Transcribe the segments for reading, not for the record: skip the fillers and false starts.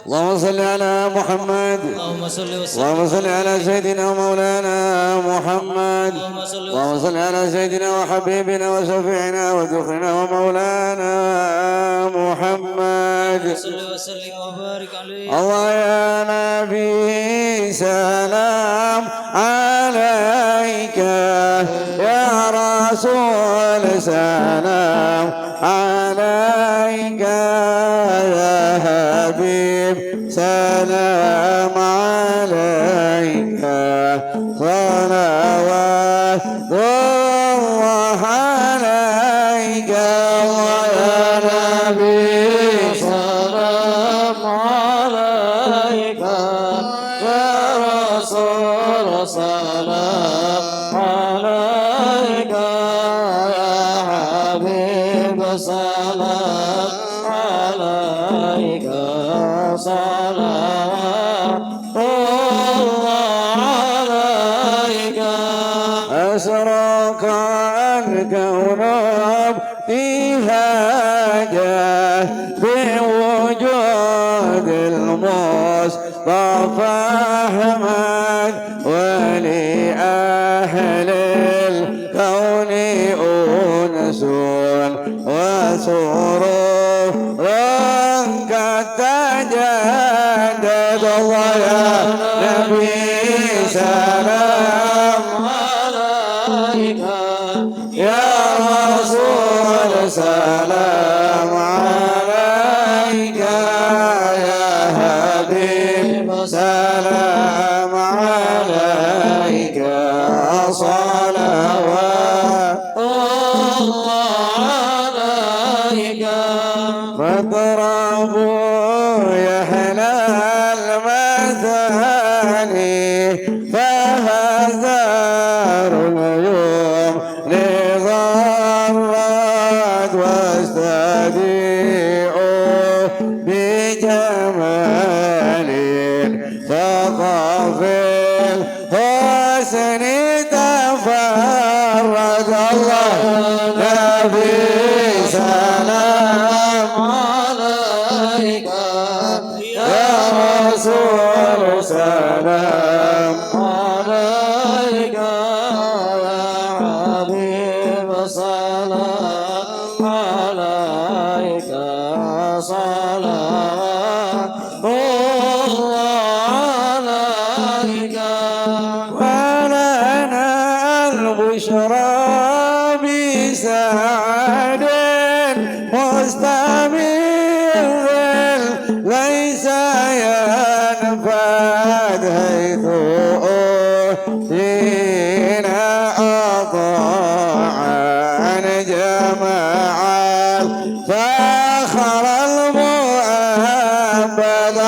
اللهم صل على محمد. اللهم صل على سيدنا ومولانا محمد. اللهم صل على سيدنا وحبيبنا وشفيعنا ودخلنا ومولانا محمد. الله يا نبي سلام عليك، يا رسول سلام عليك، يا حبيب سلام عليك، صلوات الله عليك، ويا نبي سلام عليك، يا رسول سلام عليك، يا حبيب سلام عليك، صلوات الله عليك. أشرق الكون بهاجة بوجود المصطفى أحمد، ولأهل الكون أنس وسرور قد تجدد. الله يا نبي سلام عليك، يا رسول سلام عليك، يا حبيب سلام عليك، صلوات الله عليك. فاضربوا يا أهل المثاني، فهزار اليوم لغرد، واستديعوا بجمال ثقافي الحسن تفرد. الله نبي سلام عليك، يا رسول سلام عليك، يا حبيب سلام عليك، صلوات الله عليك. ولنا البشرى بسعد مستمر ليس ينفد، حيث أوتينا أطاعا جمع الفخر المؤبد.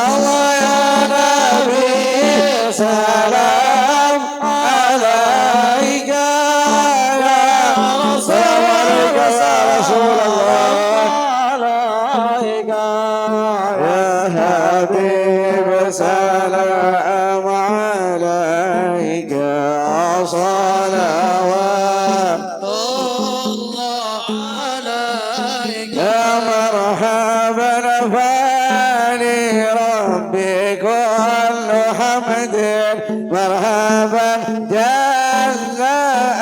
الله يا نبي سلام عليك، يا رسول الله عليك، يا حبيب سلام عليك، صلوات الله عليك. يا مرحبا فاني ربي كل حمد، مرحبا جل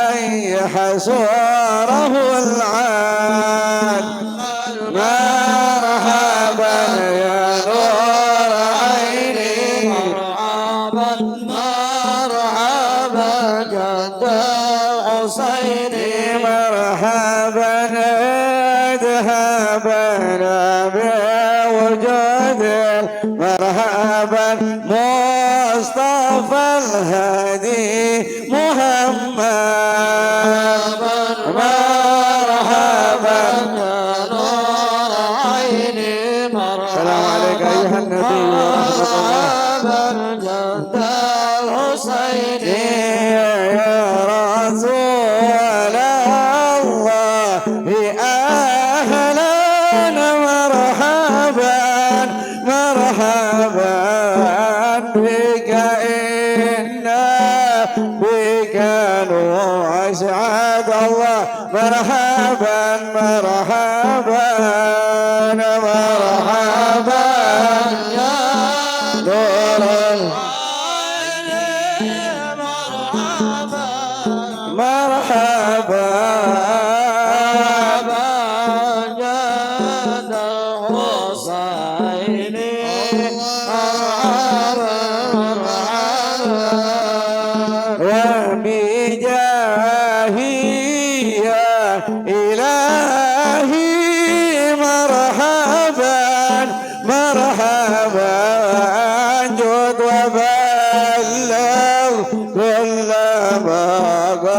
أن يحصره العاد، مرحبا يا نور عيني، مرحبا مرحبا جد الحسين، مرحبا اذهبنا بوجود، مرحبا مصطفى الهادي محمد، مرحبا يا نور عيني، مرحبا. السلام عليك أيها النبي مرحبا جد الحسين، يا رسول الله أهلا مرحبا مرحبا بك، إنا بك نسعد. الله مرحبا مرحبا مرحبا يا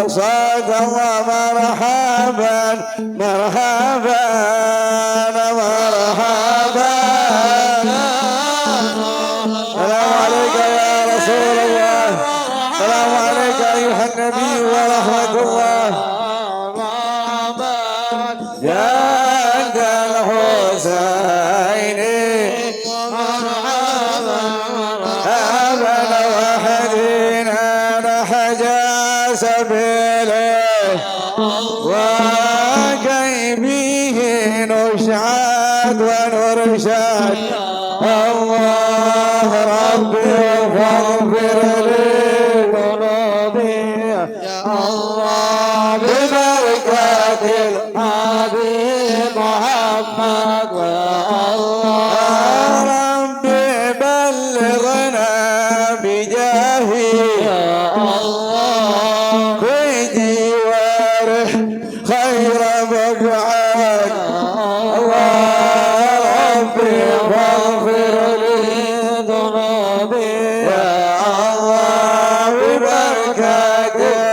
صاد الله مرحبا مرحبا مرحبا. السلام عليك يا رسول الله، السلام عليك أيها النبي ورحمة الله. جاد الحسين مرحبا وحدينا نحجى سبيله وكيفيه نشعد ونرشد. الله ربي فاغفر لي ذنوبي الله ببركة الحبيب محمد. الله ربي بلغنا بجاهي الله في جواره خير مقعد. الله ربي فاغفر لي ذنوبي يا الله ببركة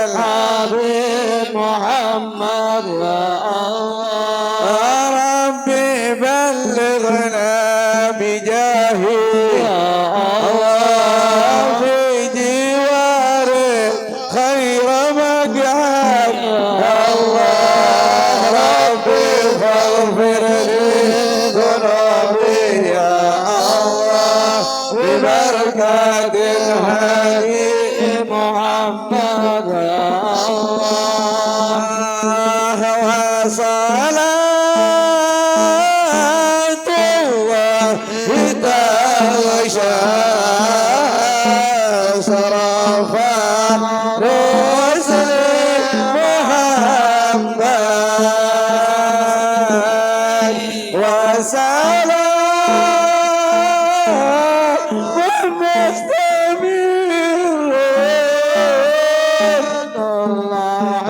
الحبيب محمد. يا الله ربي بلغنا بجاهي الله في جواره خير مقعد. الله ربي فاغفر لي ذنوبي يا الله ببركة الحبيب محمد. يا الله وصلاة الله تغشى صرفا رسل محمد. وسلام مستمر الله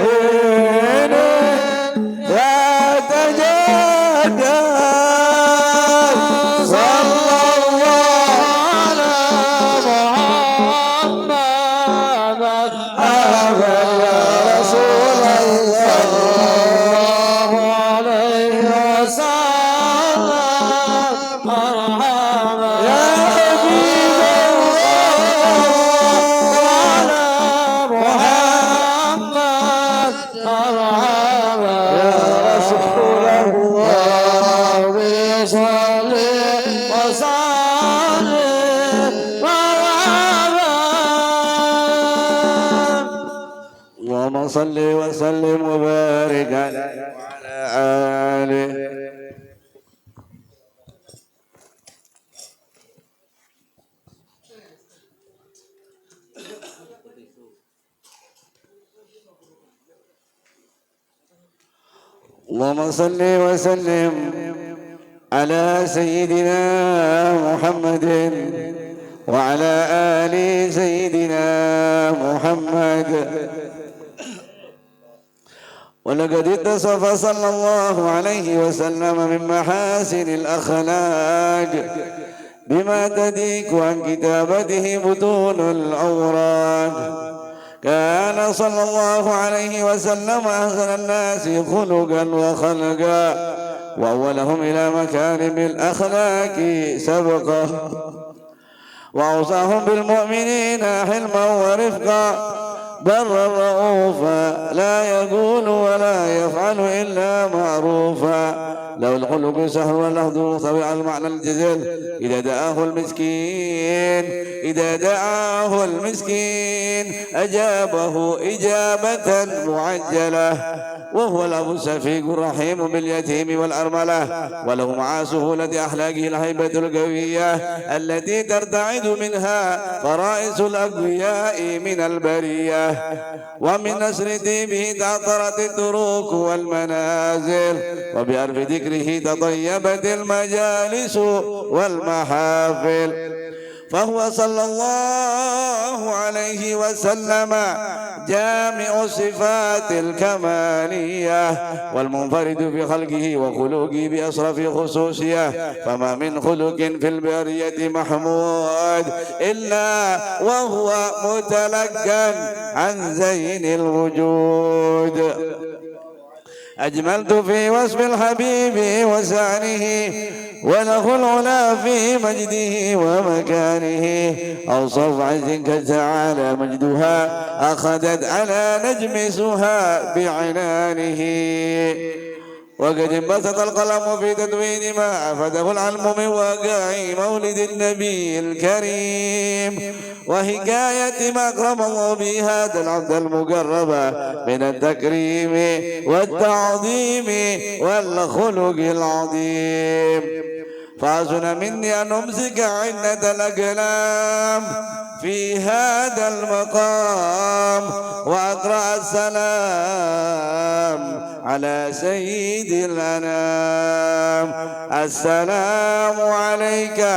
يتجدد. صلى الله على محمد أبا رسول الله الله عليه وسلم. مرحبا يا حبيب الله على محمد. مرحبا يا رسول الله وصلي وسلم. مرحبا اللهم صل وسلم وبارك عليه وعلى آله. اللهم صل وسلم على سيدنا محمد وعلى آل سيدنا محمد. ولقد اتصف صلى الله عليه وسلم من محاسن الأخلاق بما تديك عن كتابته بطون الأوراق. كان صلى الله عليه وسلم أحسن الناس خلقا وخلقا وأولهم إلى مكارم الأخلاق سبقا وأوصاهم بالمؤمنين حلما ورفقا برا رؤوفا لا يقول ولا يفعل إلا معروفا له الخلق سهل واللفظ طبيعة المعنى الجزل إذا دعاه المسكين أجابه إجابة معجلة وهو الأب الشفيق الرحيم باليتيم والأرملة وله مع سهولة أخلاقه الهيبة القوية التي ترتعد منها فرائس الأقوياء من البرية ومن نسر ديبه تعطرت التروك والمنازل وبأرف ذكره تطيبت المجالس والمحافل فهو صلى الله عليه وسلم جامع الصفات الكمالية والمنفرد في خلقه وخلقه بأشرف خصوصية، فما من خلق في البرية محمود إلا وهو متلقا عن زين الوجود. أجملت في وصف الحبيب وسعنه وله العلا في مجده ومكانه، أوصف عز تعالى مجدها أخذت على نجم سها بعنانه. وقد انبسط القلم في تدوين ما أفاده العلم من واقع مولد النبي الكريم وحكاية ما أكرم الله به هذا العبد المقرب من التكريم والتعظيم والخلق العظيم. فحسن مني أن أمسك عدة الأقلام في هذا المقام وأقرأ السلام على سيد الأنام. السلام عليك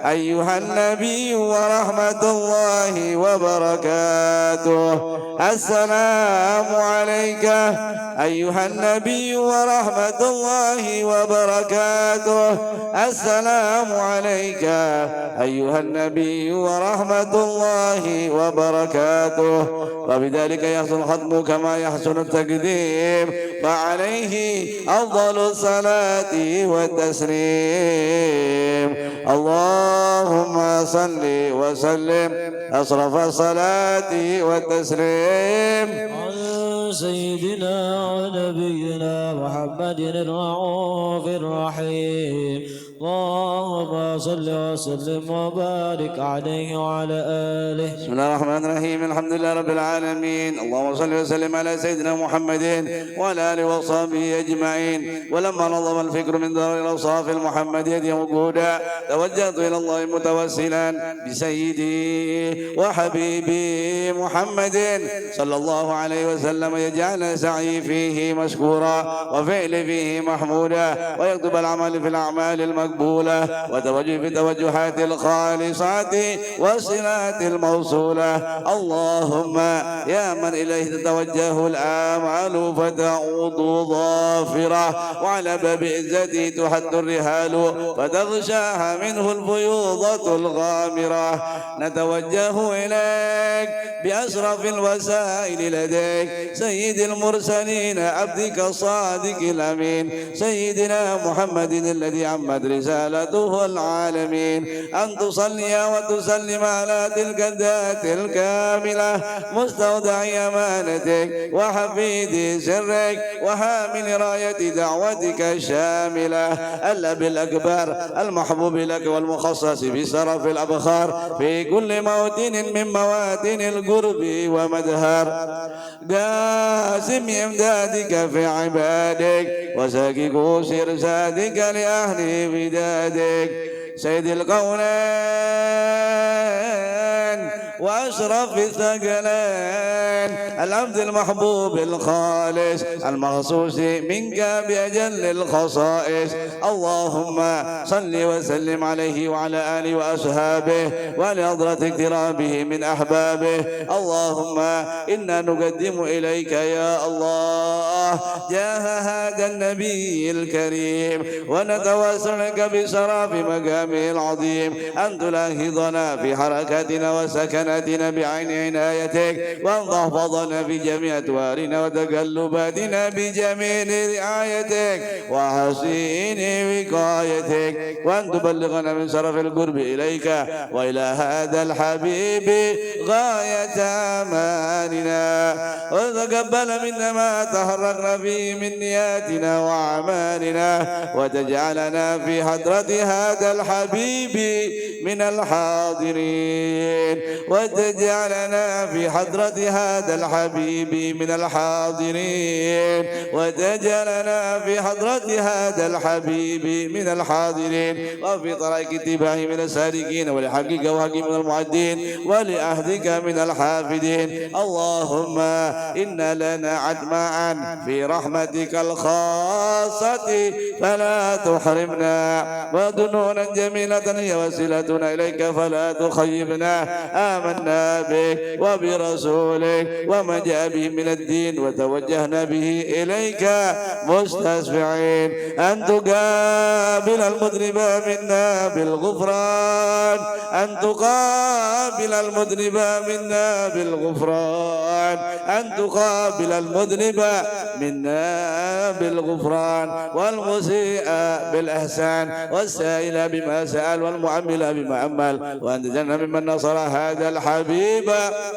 أيها النبي ورحمة الله وبركاته. السلام عليك أيها النبي ورحمة الله وبركاته. السلام عليك أيها النبي ورحمة الله وبركاته. وبذلك يحسن الختم كما يحسن التقديم، فعليه أفضل الصلاة والتسليم. اللهم صل وسلم أشرف الصلاة والتسليم على سيدنا ونبينا محمد الرؤوف الرحيم. اللهم صل وسلم وبارك عليه وعلى آله. بسم الله الرحمن الرحيم. الحمد لله رب العالمين. اللهم صل وسلم على سيدنا محمد وعلى آله وصحبه أجمعين. ولما نظم الفكر من دار الأوصاف المحمدية موجودا، توجهت إلى الله متوسلا بسيدي وحبيبي محمد صلى الله عليه وسلم يجعل سعي فيه مشكورا وفعل فيه محمودا، ويكتب العمل في الأعمال المقبولة، وتوجه في التوجهات الخالصات والصلات الموصولة. اللهم يا من إليه تتوجه الآمال فتعود ظافرة، وعلى باب عزته تحد الرحال فتغشاها منه الفيوضة الغامرة، نتوجه إليك بأشرف الوسائل لديك سيد المرسلين عبدك الصادق الأمين سيدنا محمد الذي عمت رسالته العالمين، أن تصلي وتسلم على تلك الذات الكاملة مستودع أمانتك وحفيد سرك وحامل راية دعوتك الشاملة، الأب الأكبر المحبوب لك والمخصص بشرف الأبخار في كل موطن من مواتن القرب ومدهر، قاسم إمدادك في عبادك وساقي كوس إرشادك لأهل بدادك، سيد القولين وأشرف الثقلين، العبد المحبوب الخالص المخصوص منك بأجل الخصائص. اللهم صل وسلم عليه وعلى آله وأصحابه ولحضرة اقترابه من أحبابه. اللهم إنا نقدم إليك يا الله جاه هذا النبي الكريم، ونتوسلك بشرف مقامه العظيم أن تلاحظنا في حركاتنا وسكناتنا بعين عنايتك، وأن تحفظنا في جميع أدوارنا وتقلباتنا بجميل رعايتك وحسين وقايتك، وأن تبلغنا من شرف القرب إليك وإلى هذا الحبيب غاية أماننا، وتقبل منا ما تحركنا فيه من نياتنا وأعمالنا، وتجعلنا في حضرة هذا الحبيب من الحاضرين، وتجعلنا في حضرة هذا الحبيب من الحاضرين، وتجعلنا في حضرة هذا الحبيب من الحاضرين، وفي طريق اتباعه من السالكين، ولحقك وحق من المعدين، ولعهدك من الحافدين. اللهم إن لنا عدماء في رحمتك الخاصة فلا تحرمنا، ودنونا جميلة هي وسيلتنا إليك فلا تخيبنا. آمنا بك وبرسولك وما جاء به من الدين، وتوجهنا به إليك مستشفعين أن تقابل المذنب منا بالغفران، أن تقابل المذنب منا بالغفران، أن تقابل المذنب منا بالغفران، والمسيء بالإحسان، والسائل بما سأل، والمعمل بما عمل، وأن تجعلنا ممن نصر هذا الحبيب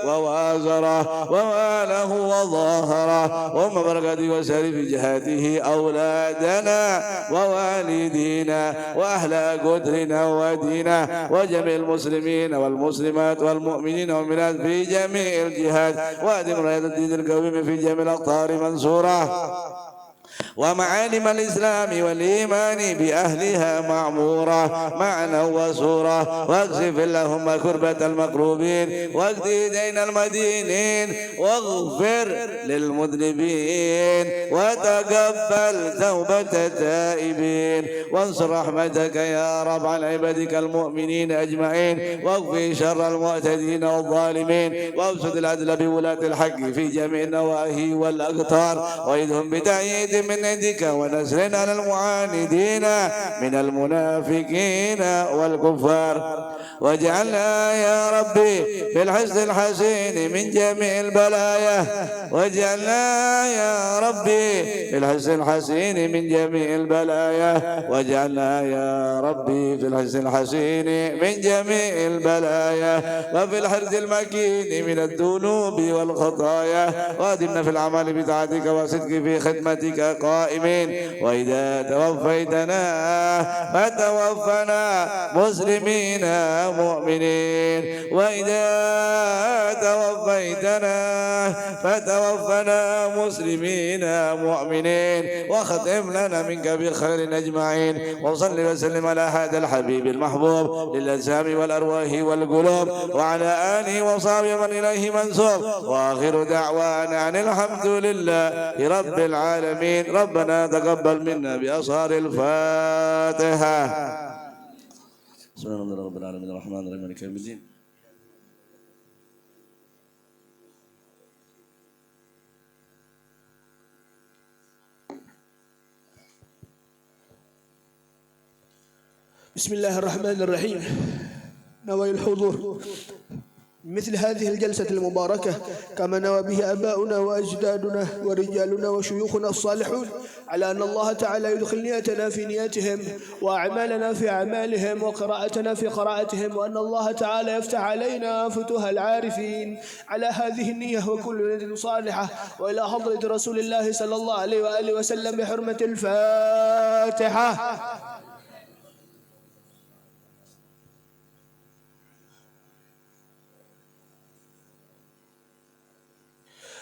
ووازره وواله وظاهره، وما بركته وسار في جهاته أولادنا ووالدينا وأهل قدرنا ودينا وجميع المسلمين والمسلمات والمؤمنين والمؤمنات في جميع الجهات، وأدم راية الدين القويم في جميع الأقطار منصورة، ومعالم الإسلام والإيمان بأهلها معمورة معنا وسورة، واكشف اللهم كربة المكروبين، واقض دين المدينين، واغفر للمذنبين، وتقبل توبة التائبين، وانصر رحمتك يا رب على عبادك المؤمنين أجمعين، واكفي شر المعتدين والظالمين، وابسط العدل بولاة الحق في جميع النواحي والأقطار، وإذهم بتأييد من عندك ونصر على المعاندين من المنافقين والكفار، واجعلنا يا ربي في الحسن الحسين من جميع البلايا، واجعلنا يا ربي في الحسن الحسين من جميع البلايا، واجعلنا يا ربي في الحسن الحسين من جميع البلايا، وفي الحرز المكين من الذنوب والخطايا، وادمنا في الأعمال بطاعتك وصدق في خدمتك قائمين، وإذا توفيتنا فتوفنا مسلمين مؤمنين، وإذا توفيتنا فتوفنا مسلمين مؤمنين، وختم لنا منك بخير أجمعين، وصل وسلم على هذا الحبيب المحبوب للأجسام والأرواح والقلوب، وعلى آله وصحبه من إليه منسوب، وآخر دعوانا أن الحمد لله رب العالمين. ربنا تقبل منا بأصهار الفاتحة. بسم الله رب العالمين الرحمن الرحيم مالك يوم الدين. بسم الله الرحمن الرحيم. نوى الحضور مثل هذه الجلسة المباركة كما نوى به آباؤنا وأجدادنا ورجالنا وشيوخنا الصالحون، على أن الله تعالى يدخل نيتنا في نيتهم وأعمالنا في أعمالهم وقراءتنا في قراءتهم، وأن الله تعالى يفتح علينا فتوح العارفين على هذه النية وكل نية صالحة، وإلى حضرة رسول الله صلى الله عليه وآله وسلم بحرمة الفاتحة.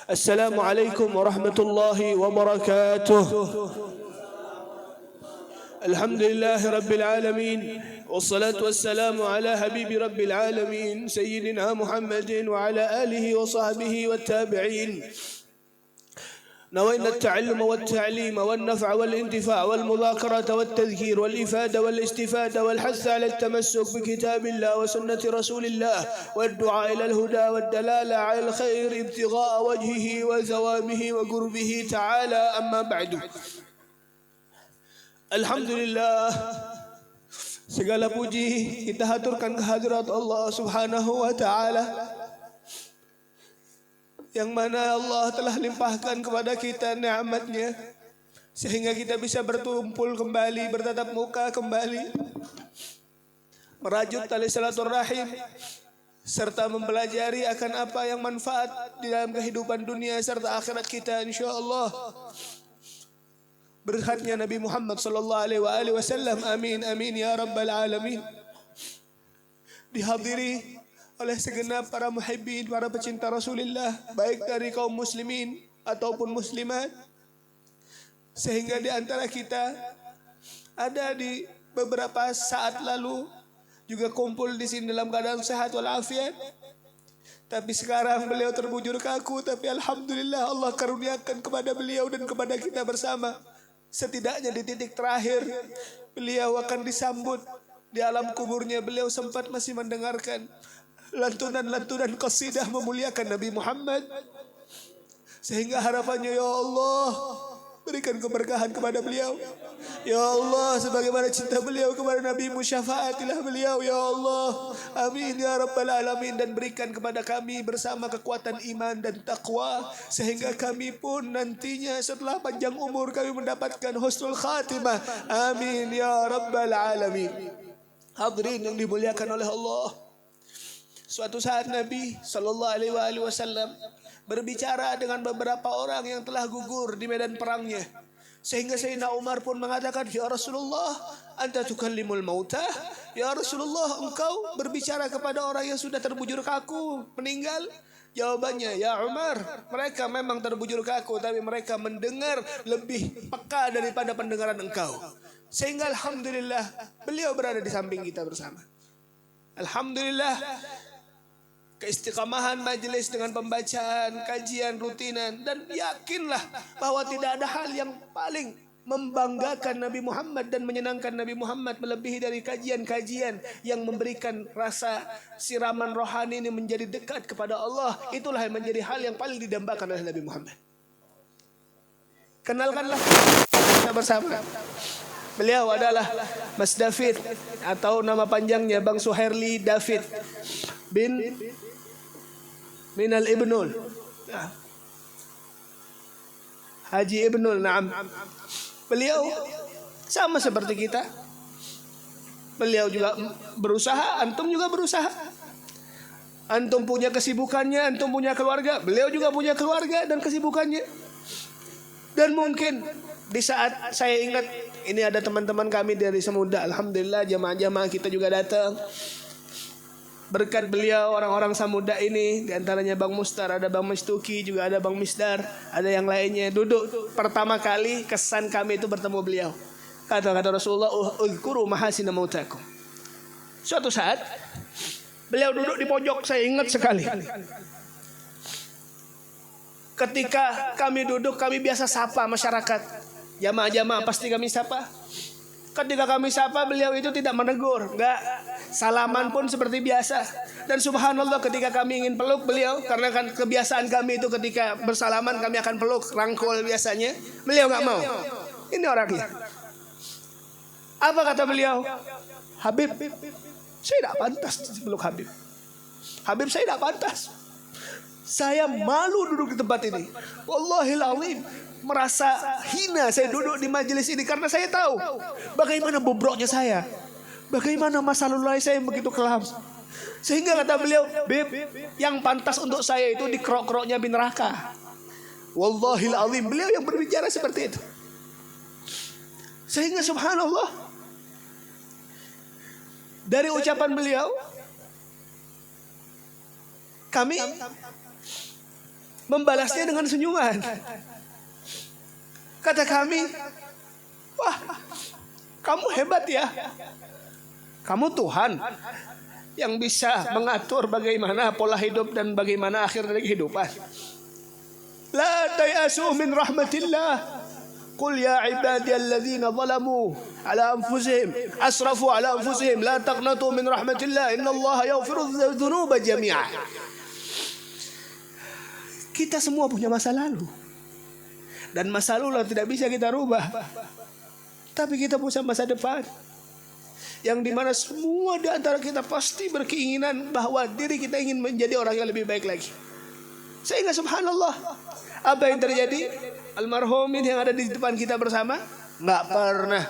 السلام عليكم ورحمة الله وبركاته. الحمد لله رب العالمين، والصلاة والسلام على حبيب رب العالمين سيدنا محمد وعلى آله وصحبه والتابعين. نوينا التعلم والتعليم والنفع والانتفاع والمذاكرة والتذكير والإفادة والاستفادة والحث على التمسك بكتاب الله وسنة رسول الله والدعاء إلى الهدى والدلالة على الخير ابتغاء وجهه وثوابه وقربه تعالى. أما بعد، Alhamdulillah, segala puji kita haturkan kehadirat Allah Subhanahu wa Ta'ala, yang mana Allah telah limpahkan kepada kita nikmatnya sehingga kita bisa bertumpul kembali, bertatap muka kembali, merajut tali silaturahim serta mempelajari akan apa yang manfaat di dalam kehidupan dunia serta akhirat kita insyaallah. Berkatnya Nabi Muhammad sallallahu alaihi wasallam, amin amin ya rabbal alamin. Dihadiri oleh segenap para muhibbin, para pecinta Rasulullah, baik dari kaum muslimin ataupun muslimat. Sehingga di antara kita ada di beberapa saat lalu juga kumpul di sini dalam keadaan sehat walafiat. Tapi sekarang beliau terbujur kaku, tapi alhamdulillah Allah karuniakan kepada beliau dan kepada kita bersama. Setidaknya di titik terakhir beliau akan disambut di alam kuburnya. Beliau sempat masih mendengarkan lantunan-lantunan qasidah memuliakan Nabi Muhammad. Sehingga harapannya, ya Allah, berikan keberkahan kepada beliau. Ya Allah, sebagaimana cinta beliau kepada Nabi-Mu, syafaatilah beliau. Ya Allah, amin ya rabbal alamin. Dan berikan kepada kami bersama kekuatan iman dan taqwa, sehingga kami pun nantinya setelah panjang umur kami mendapatkan husnul khatimah. Amin ya rabbal alamin. Hadirin yang dimuliakan oleh Allah, suatu saat Nabi SAW berbicara dengan beberapa orang yang telah gugur di medan perangnya. Sehingga Sayyidina Umar pun mengatakan, ya Rasulullah, anta tukallimul mauta. Ya Rasulullah, engkau berbicara kepada orang yang sudah terbujur kaku, meninggal. Jawabannya, ya Umar, mereka memang terbujur kaku, tapi mereka mendengar lebih peka daripada pendengaran engkau. Sehingga alhamdulillah beliau berada di samping kita bersama. Alhamdulillah, keistiqamahan majelis dengan pembacaan, kajian rutinan, dan yakinlah bahwa tidak ada hal yang paling membanggakan Nabi Muhammad dan menyenangkan Nabi Muhammad melebihi dari kajian-kajian yang memberikan rasa siraman rohani ini menjadi dekat kepada Allah. Itulah yang menjadi hal yang paling didambakan oleh Nabi Muhammad. Kenalkanlah kita bersama. Beliau adalah Mas David, atau nama panjangnya Bang Suherli David bin Minal Ibnul, Haji Ibnul, naam. Beliau sama seperti kita. Beliau juga berusaha, antum juga berusaha. Antum punya kesibukannya, antum punya keluarga, beliau juga punya keluarga dan kesibukannya. Dan mungkin di saat saya ingat, ini ada teman-teman kami dari Semuda, alhamdulillah jamaah-jamaah kita juga datang. Berkat beliau orang-orang Samuda ini, diantaranya Bang Mustar, ada Bang Mistuki, juga ada Bang Misdar, ada yang lainnya. Duduk pertama kali kesan kami itu bertemu beliau. Kata Rasulullah, uzkuru mahasina mautakum. Suatu saat beliau duduk di pojok, saya ingat sekali. Ketika kami duduk, kami biasa sapa masyarakat. Jamaah-jamaah pasti kami sapa. Ketika kami sapa, beliau itu tidak menegur, enggak, salaman pun seperti biasa. Dan subhanallah, ketika kami ingin peluk beliau, karena kan kebiasaan kami itu ketika bersalaman kami akan peluk, rangkul biasanya, beliau enggak mau. Ini orangnya. Apa kata beliau? Habib, saya tidak pantas peluk Habib. Habib, saya tidak pantas. Saya malu duduk di tempat ini. Wallahil azim, merasa hina saya duduk di majelis ini karena saya tahu bagaimana bobroknya saya, bagaimana masa lalu saya yang begitu kelam. Sehingga kata beliau, Bib, yang pantas untuk saya itu di kerok-keroknya bin neraka. Wallahil azim, beliau yang berbicara seperti itu. Sehingga subhanallah, dari ucapan beliau kami membalasnya dengan senyuman. Kata kami, wah, kamu hebat ya. Kamu Tuhan yang bisa mengatur bagaimana pola hidup dan bagaimana akhir dari kehidupan. La tayasu min rahmatillah. Qul ya ibadiyalladzina zalamu ala anfusihim asrafu ala anfusihim la taqnatu min rahmatillah innallaha yaghfiru dzunuba jami'a. Kita semua punya masa lalu. Dan masa lalu tidak bisa kita rubah. Tapi kita punya masa depan, yang dimana semua di antara kita pasti berkeinginan bahwa diri kita ingin menjadi orang yang lebih baik lagi. Sehingga subhanallah, apa yang terjadi? Almarhumin yang ada di depan kita bersama nggak pernah,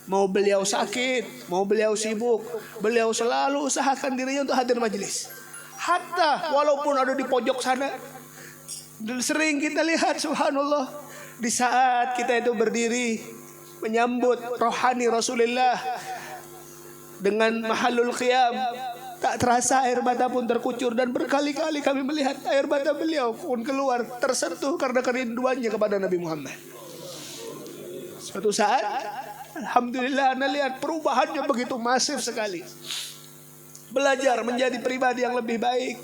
mau beliau sakit, mau beliau sibuk, beliau selalu usahakan dirinya untuk hadir majelis. Hatta walaupun ada di pojok sana, sering kita lihat subhanallah, di saat kita itu berdiri menyambut rohani Rasulullah dengan mahalul qiyam, Tak terasa air mata pun terkucur dan berkali-kali kami melihat air mata beliau pun keluar tersentuh karena kerinduannya kepada Nabi Muhammad. Suatu saat, alhamdulillah, Anda lihat perubahannya begitu masif sekali. Belajar menjadi pribadi yang lebih baik,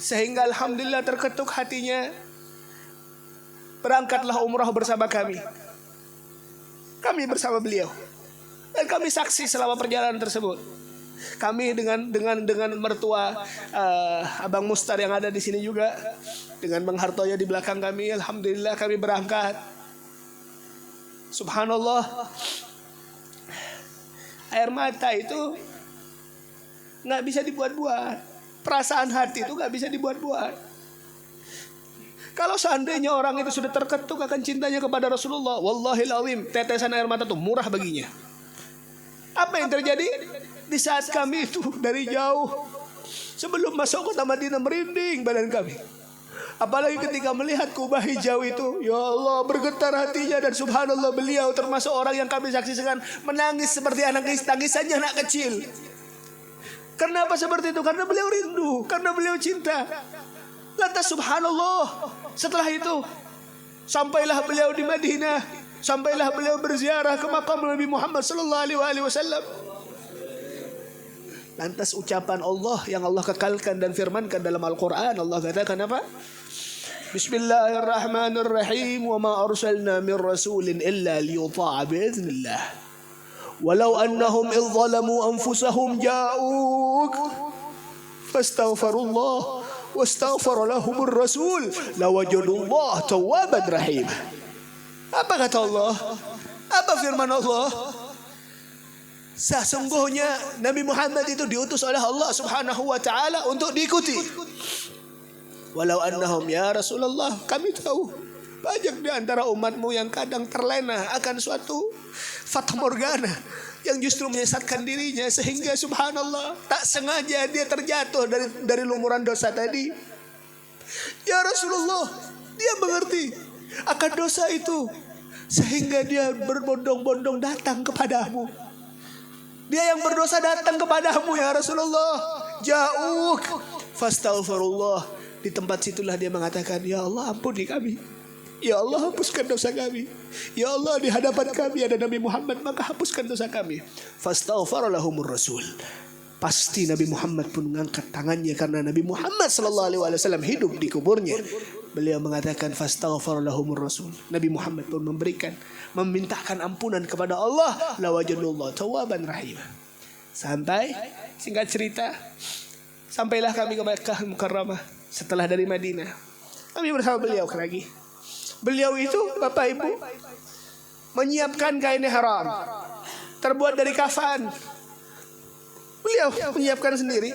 sehingga alhamdulillah terketuk hatinya. Berangkatlah umrah bersama kami. Kami bersama beliau. Dan kami saksi selama perjalanan tersebut. Kami dengan mertua Abang Mustar yang ada di sini juga, dengan Bang Hartoyo di belakang kami, alhamdulillah kami berangkat. Subhanallah, air mata itu nggak bisa dibuat-buat. Perasaan hati itu nggak bisa dibuat-buat. Kalau seandainya orang itu sudah terketuk akan cintanya kepada Rasulullah, wallahil azim, tetesan air mata itu murah baginya. Apa yang terjadi? Di saat kami itu dari jauh, sebelum masuk kota Madinah, merinding badan kami. Apalagi ketika melihat kubah hijau itu, ya Allah, bergetar hatinya. Dan subhanallah, beliau termasuk orang yang kami saksikan menangis seperti anak tangisannya anak kecil. Kenapa seperti itu? Karena beliau rindu, karena beliau cinta. Lantas subhanallah, setelah itu sampailah beliau di Madinah, sampailah beliau berziarah ke makam Nabi Muhammad sallallahu alaihi wasallam. Lantas ucapan Allah yang Allah kekalkan dan firmankan dalam Al-Quran, Allah katakan apa? Bismillahirrahmanirrahim. Wa ma arsalna min rasulin illa liyuta'a bi'iznillah. Walau annahum idh zalamu anfusahum ja'uk fastaghfirullah wastaghfara lahumur rasul lawajadullah tawwaban rahim. Apa kata Allah? Apa firman Allah? Sesungguhnya Nabi Muhammad itu diutus oleh Allah Subhanahu wa taala untuk diikuti. Walau annahum, ya Rasulullah, kami tahu banyak di antara umatmu yang kadang terlena akan suatu fata morgana yang justru menyesatkan dirinya, sehingga subhanallah tak sengaja dia terjatuh dari lumuran dosa tadi. Ya Rasulullah, dia mengerti akan dosa itu sehingga dia berbondong-bondong datang kepadamu. Dia yang berdosa datang kepadamu ya Rasulullah. Ja'uk fastaghfirullah. Di tempat situlah dia mengatakan, ya Allah, ampuni kami. Ya Allah, hapuskan dosa kami. Ya Allah, di hadapan kami ada Nabi Muhammad, maka hapuskan dosa kami. Fastaghfara lahumur rasul. Pasti Nabi Muhammad pun mengangkat tangannya, karena Nabi Muhammad sallallahu alaihi wasallam hidup di kuburnya. Beliau mengatakan fastaghfara lahumur rasul. Nabi Muhammad pun memintakan ampunan kepada Allah, lawajadullah tawwaban rahim. Sampai singkat cerita, sampailah kami ke Makkah Mukarramah setelah dari Madinah. Kami bersama beliau lagi. Beliau itu Bapak Ibu menyiapkan kain ihram terbuat dari kafan. Beliau menyiapkan sendiri.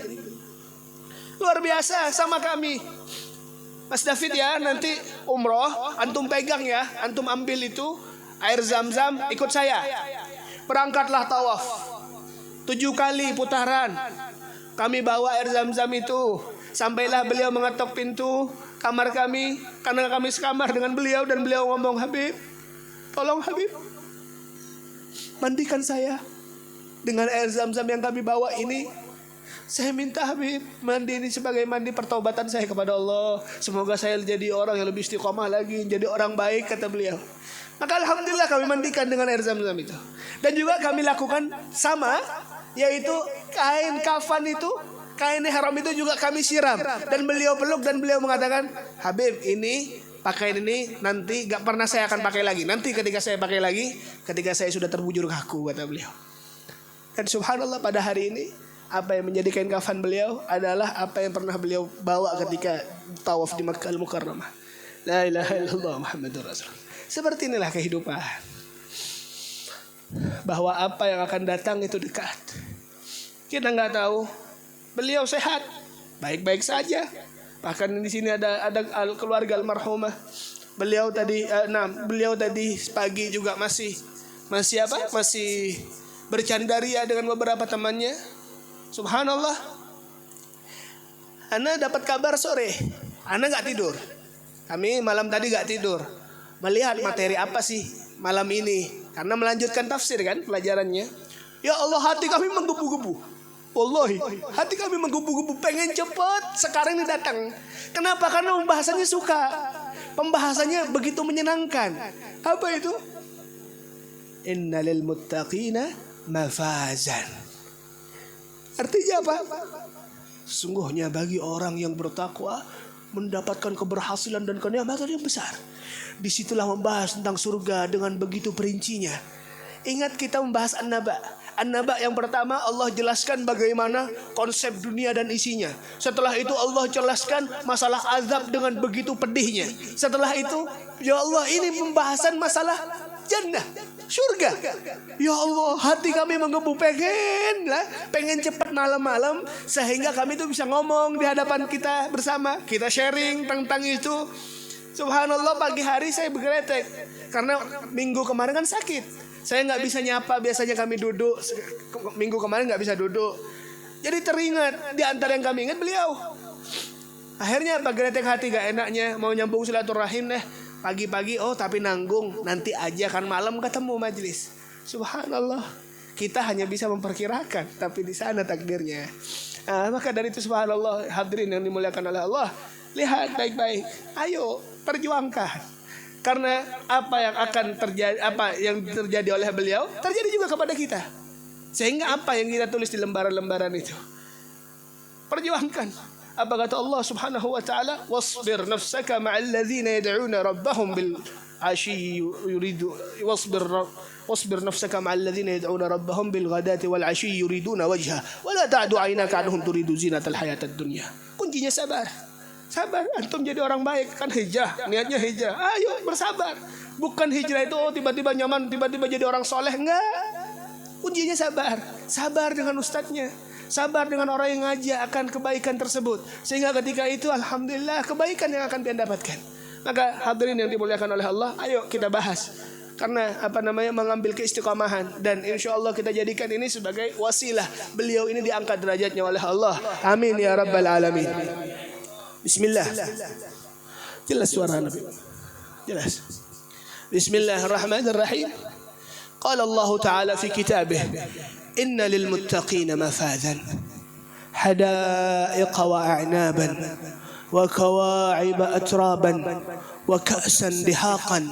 Luar biasa sama kami. Mas David ya, nanti umroh antum pegang ya, antum ambil itu air zam-zam, ikut saya. Berangkatlah tawaf 7 kali putaran. Kami bawa air zam-zam itu. Sampailah beliau mengetok pintu kamar kami, karena kami sekamar dengan beliau, dan beliau ngomong, Habib, tolong Habib, mandikan saya dengan air zam-zam yang kami bawa ini. Saya minta Habib mandi ini sebagai mandi pertaubatan saya kepada Allah. Semoga saya jadi orang yang lebih istiqomah lagi, jadi orang baik, kata beliau. Maka alhamdulillah kami mandikan dengan air zam-zam itu. Dan juga kami lakukan sama, yaitu kain kafan itu, kain ihram itu juga kami siram. Dan beliau peluk dan beliau mengatakan, Habib, ini pakaian ini nanti gak pernah saya akan pakai lagi. Nanti ketika saya pakai lagi, ketika saya sudah terbujur kaku, kata beliau. Dan subhanallah pada hari ini, apa yang menjadi kain kafan beliau adalah apa yang pernah beliau bawa ketika tawaf di Makkah Al-Mukarramah. La ilaha illallah Muhammadur Rasulullah. Seperti inilah kehidupan, bahwa apa yang akan datang itu dekat. Kita nggak tahu. Beliau sehat, baik-baik saja. Bahkan di sini ada keluarga almarhumah. Beliau tadi pagi juga masih bercandaria dengan beberapa temannya. Subhanallah. Ana dapat kabar sore, Ana nggak tidur. Kami malam tadi nggak tidur, melihat materi apa sih malam ini, karena melanjutkan tafsir kan pelajarannya. Ya Allah, hati kami menggebu-gebu. Wallahi, hati kami menggebu-gebu pengen cepat sekarang ini datang. Kenapa? Karena pembahasannya suka. Pembahasannya begitu menyenangkan. Apa itu? Innalil muttaqina mafazan. Artinya apa? Sungguhnya bagi orang yang bertakwa mendapatkan keberhasilan dan kenikmatan yang besar. Disitulah membahas tentang surga dengan begitu perincinya. Ingat kita membahas An-Naba. An-Naba yang pertama Allah jelaskan bagaimana konsep dunia dan isinya. Setelah itu Allah jelaskan masalah azab dengan begitu pedihnya. Setelah itu, ya Allah, ini pembahasan masalah jannah, surga. Ya Allah, hati kami menggebu pengen cepat malam-malam sehingga kami itu bisa ngomong di hadapan kita bersama. Kita sharing tentang itu. Subhanallah, pagi hari saya bergeretek karena minggu kemarin kan sakit. Saya nggak bisa nyapa, biasanya kami duduk. Minggu kemarin nggak bisa duduk. Jadi teringat, di antara yang kami ingat beliau. Akhirnya Pak Gretek hati gak enaknya, mau nyambung silaturahim deh. Pagi-pagi, oh tapi nanggung, nanti aja kan malam ketemu majelis. Subhanallah, kita hanya bisa memperkirakan, tapi di sana takdirnya. Maka dari itu subhanallah, hadirin yang dimuliakan oleh Allah, lihat baik-baik, ayo perjuangkan. Karena apa yang akan terjadi, apa yang terjadi oleh beliau terjadi juga kepada kita. Sehingga apa yang kita tulis di lembaran-lembaran itu perjuangkan. Apa kata Allah Subhanahu wa taala? Wasbir nafsaka ma'al ladzina yad'una rabbahum bil ashi yuridu wasbir nafsaka ma'al ladzina yad'una rabbahum bil ghadati wal ashi yuriduna wajha wa la ta'du 'ainaka 'anhum turidu zinatal hayatad dunya. Kuncinya sabar. Sabar, antum jadi orang baik kan hijrah, niatnya hijrah. Ayo bersabar. Bukan hijrah itu tiba-tiba nyaman, tiba-tiba jadi orang soleh, enggak. Kuncinya sabar. Sabar dengan ustadznya. Sabar dengan orang yang ngajak akan kebaikan tersebut. Sehingga ketika itu alhamdulillah kebaikan yang akan dia dapatkan. Maka hadirin yang dimuliakan oleh Allah, ayo kita bahas. Karena mengambil keistiqomahan. Dan insya Allah kita jadikan ini sebagai wasilah. Beliau ini diangkat derajatnya oleh Allah. Amin ya rabbal alamin. Bismillah. Jelas suara Nabi. Jelas. Bismillahirrahmanirrahim. Qala Allah Ta'ala fi kitabih, inna lil muttaqina mafazan hadaiqa wa a'naban wa kawa'iba atraban wa ka'san dihaqan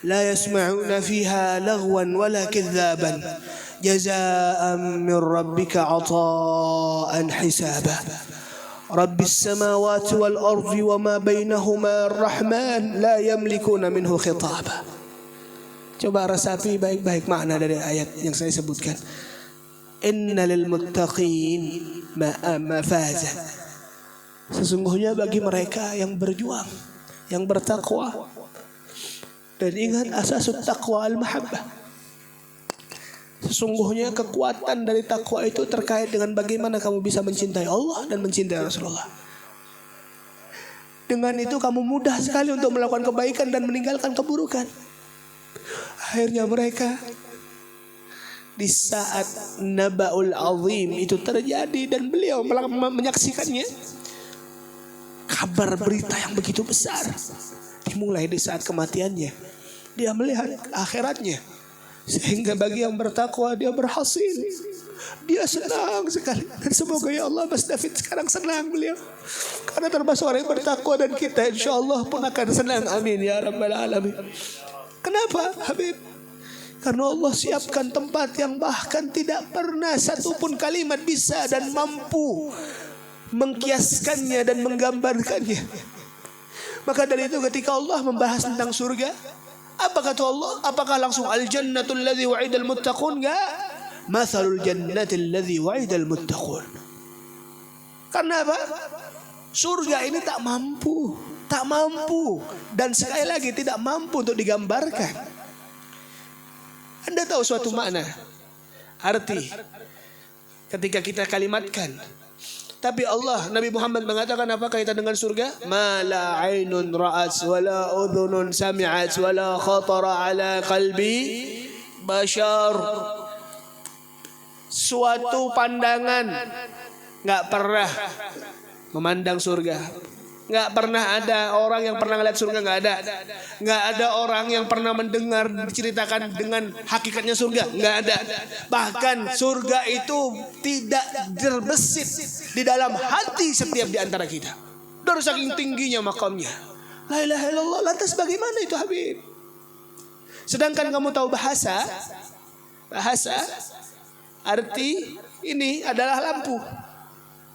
la yasma'una fiha lagwan wala kidzaban jazaa'an min rabbika 'ata'an hisaba. Rabbis samawati wal ardi wa ma bainahuma ar-rahman la yamlikuna minhu khitaba. Coba resapi baik-baik makna dari ayat yang saya sebutkan. Innalil muttaqin mafazan. Sesungguhnya bagi mereka yang berjuang, yang bertakwa. Dan ingat asasut taqwa al-mahabbah. Sesungguhnya kekuatan dari takwa itu terkait dengan bagaimana kamu bisa mencintai Allah dan mencintai Rasulullah. Dengan itu kamu mudah sekali untuk melakukan kebaikan dan meninggalkan keburukan. Akhirnya mereka di saat Naba'ul Azim itu terjadi dan beliau menyaksikannya, kabar berita yang begitu besar dimulai di saat kematiannya. Dia melihat akhiratnya. Sehingga bagi yang bertakwa dia berhasil. Dia senang sekali. Dan semoga ya Allah Mas David sekarang senang beliau. Karena termasuk orang yang bertakwa dan kita insya Allah pun akan senang. Amin ya rabbal alamin. Kenapa Habib? Karena Allah siapkan tempat yang bahkan tidak pernah satupun kalimat bisa dan mampu mengkiaskannya dan menggambarkannya. Maka dari itu ketika Allah membahas tentang surga, apa kata Allah? Apakah langsung al-jannatul ladzi wa'idal muttaqun? Enggak. Mathalul jannatil ladzi wa'idal muttaqun. Karena apa? Surga ini tak mampu. Dan sekali lagi tidak mampu untuk digambarkan. Anda tahu suatu makna, arti ketika kita kalimatkan. Tapi Allah, Nabi Muhammad mengatakan apa kaitan dengan surga? Ma la ainun ra'at wa la udhunun sami'at wa la khatara ala qalbi bashar. Suatu pandangan enggak pernah memandang surga. Nggak pernah ada orang yang pernah ngeliat surga, nggak ada. Nggak ada orang yang pernah mendengar diceritakan dengan hakikatnya surga, nggak ada. Bahkan surga itu tidak terbesit di dalam hati setiap di antara kita. Dari saking tingginya makamnya. La ilaha illallah. Lantas bagaimana itu Habib? Sedangkan kamu tahu bahasa arti ini adalah lampu.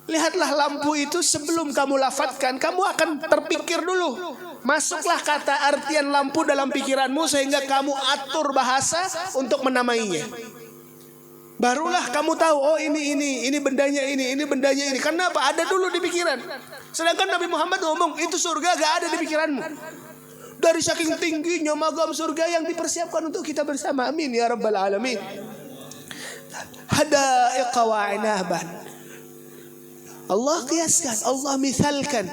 Lihatlah lampu itu sebelum kamu lafadzkan, kamu akan terpikir dulu. Masuklah kata artian lampu dalam pikiranmu sehingga kamu atur bahasa untuk menamainya. Barulah kamu tahu, oh ini bendanya ini bendanya ini. Kenapa? Ada dulu di pikiran. Sedangkan Nabi Muhammad ngomong, itu surga gak ada di pikiranmu. Dari saking tingginya magam surga yang dipersiapkan untuk kita bersama. Amin ya rabbal alamin. Hadaiqa wa inaban. Allah kiaskan, Allah misalkan,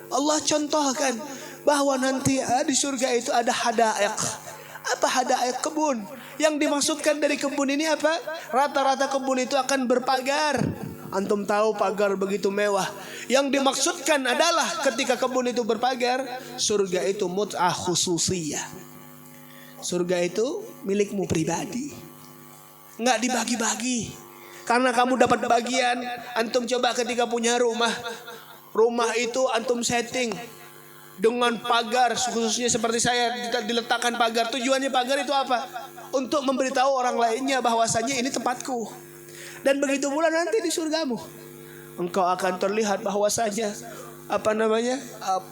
Allah contohkan bahwa nanti di surga itu ada hadaiq. Apa hadaiq? Kebun. Yang dimaksudkan dari kebun ini apa? Rata-rata kebun itu akan berpagar. Antum tahu pagar begitu mewah. Yang dimaksudkan adalah ketika kebun itu berpagar, surga itu mut'ah khususiyah. Surga itu milikmu pribadi. Enggak dibagi-bagi. Karena kamu dapat bagian. Antum coba ketika punya rumah. Rumah itu antum setting dengan pagar, khususnya seperti saya diletakkan pagar. Tujuannya pagar itu apa? Untuk memberitahu orang lainnya bahwasanya ini tempatku. Dan begitu pula nanti di surgamu. Engkau akan terlihat bahwasanya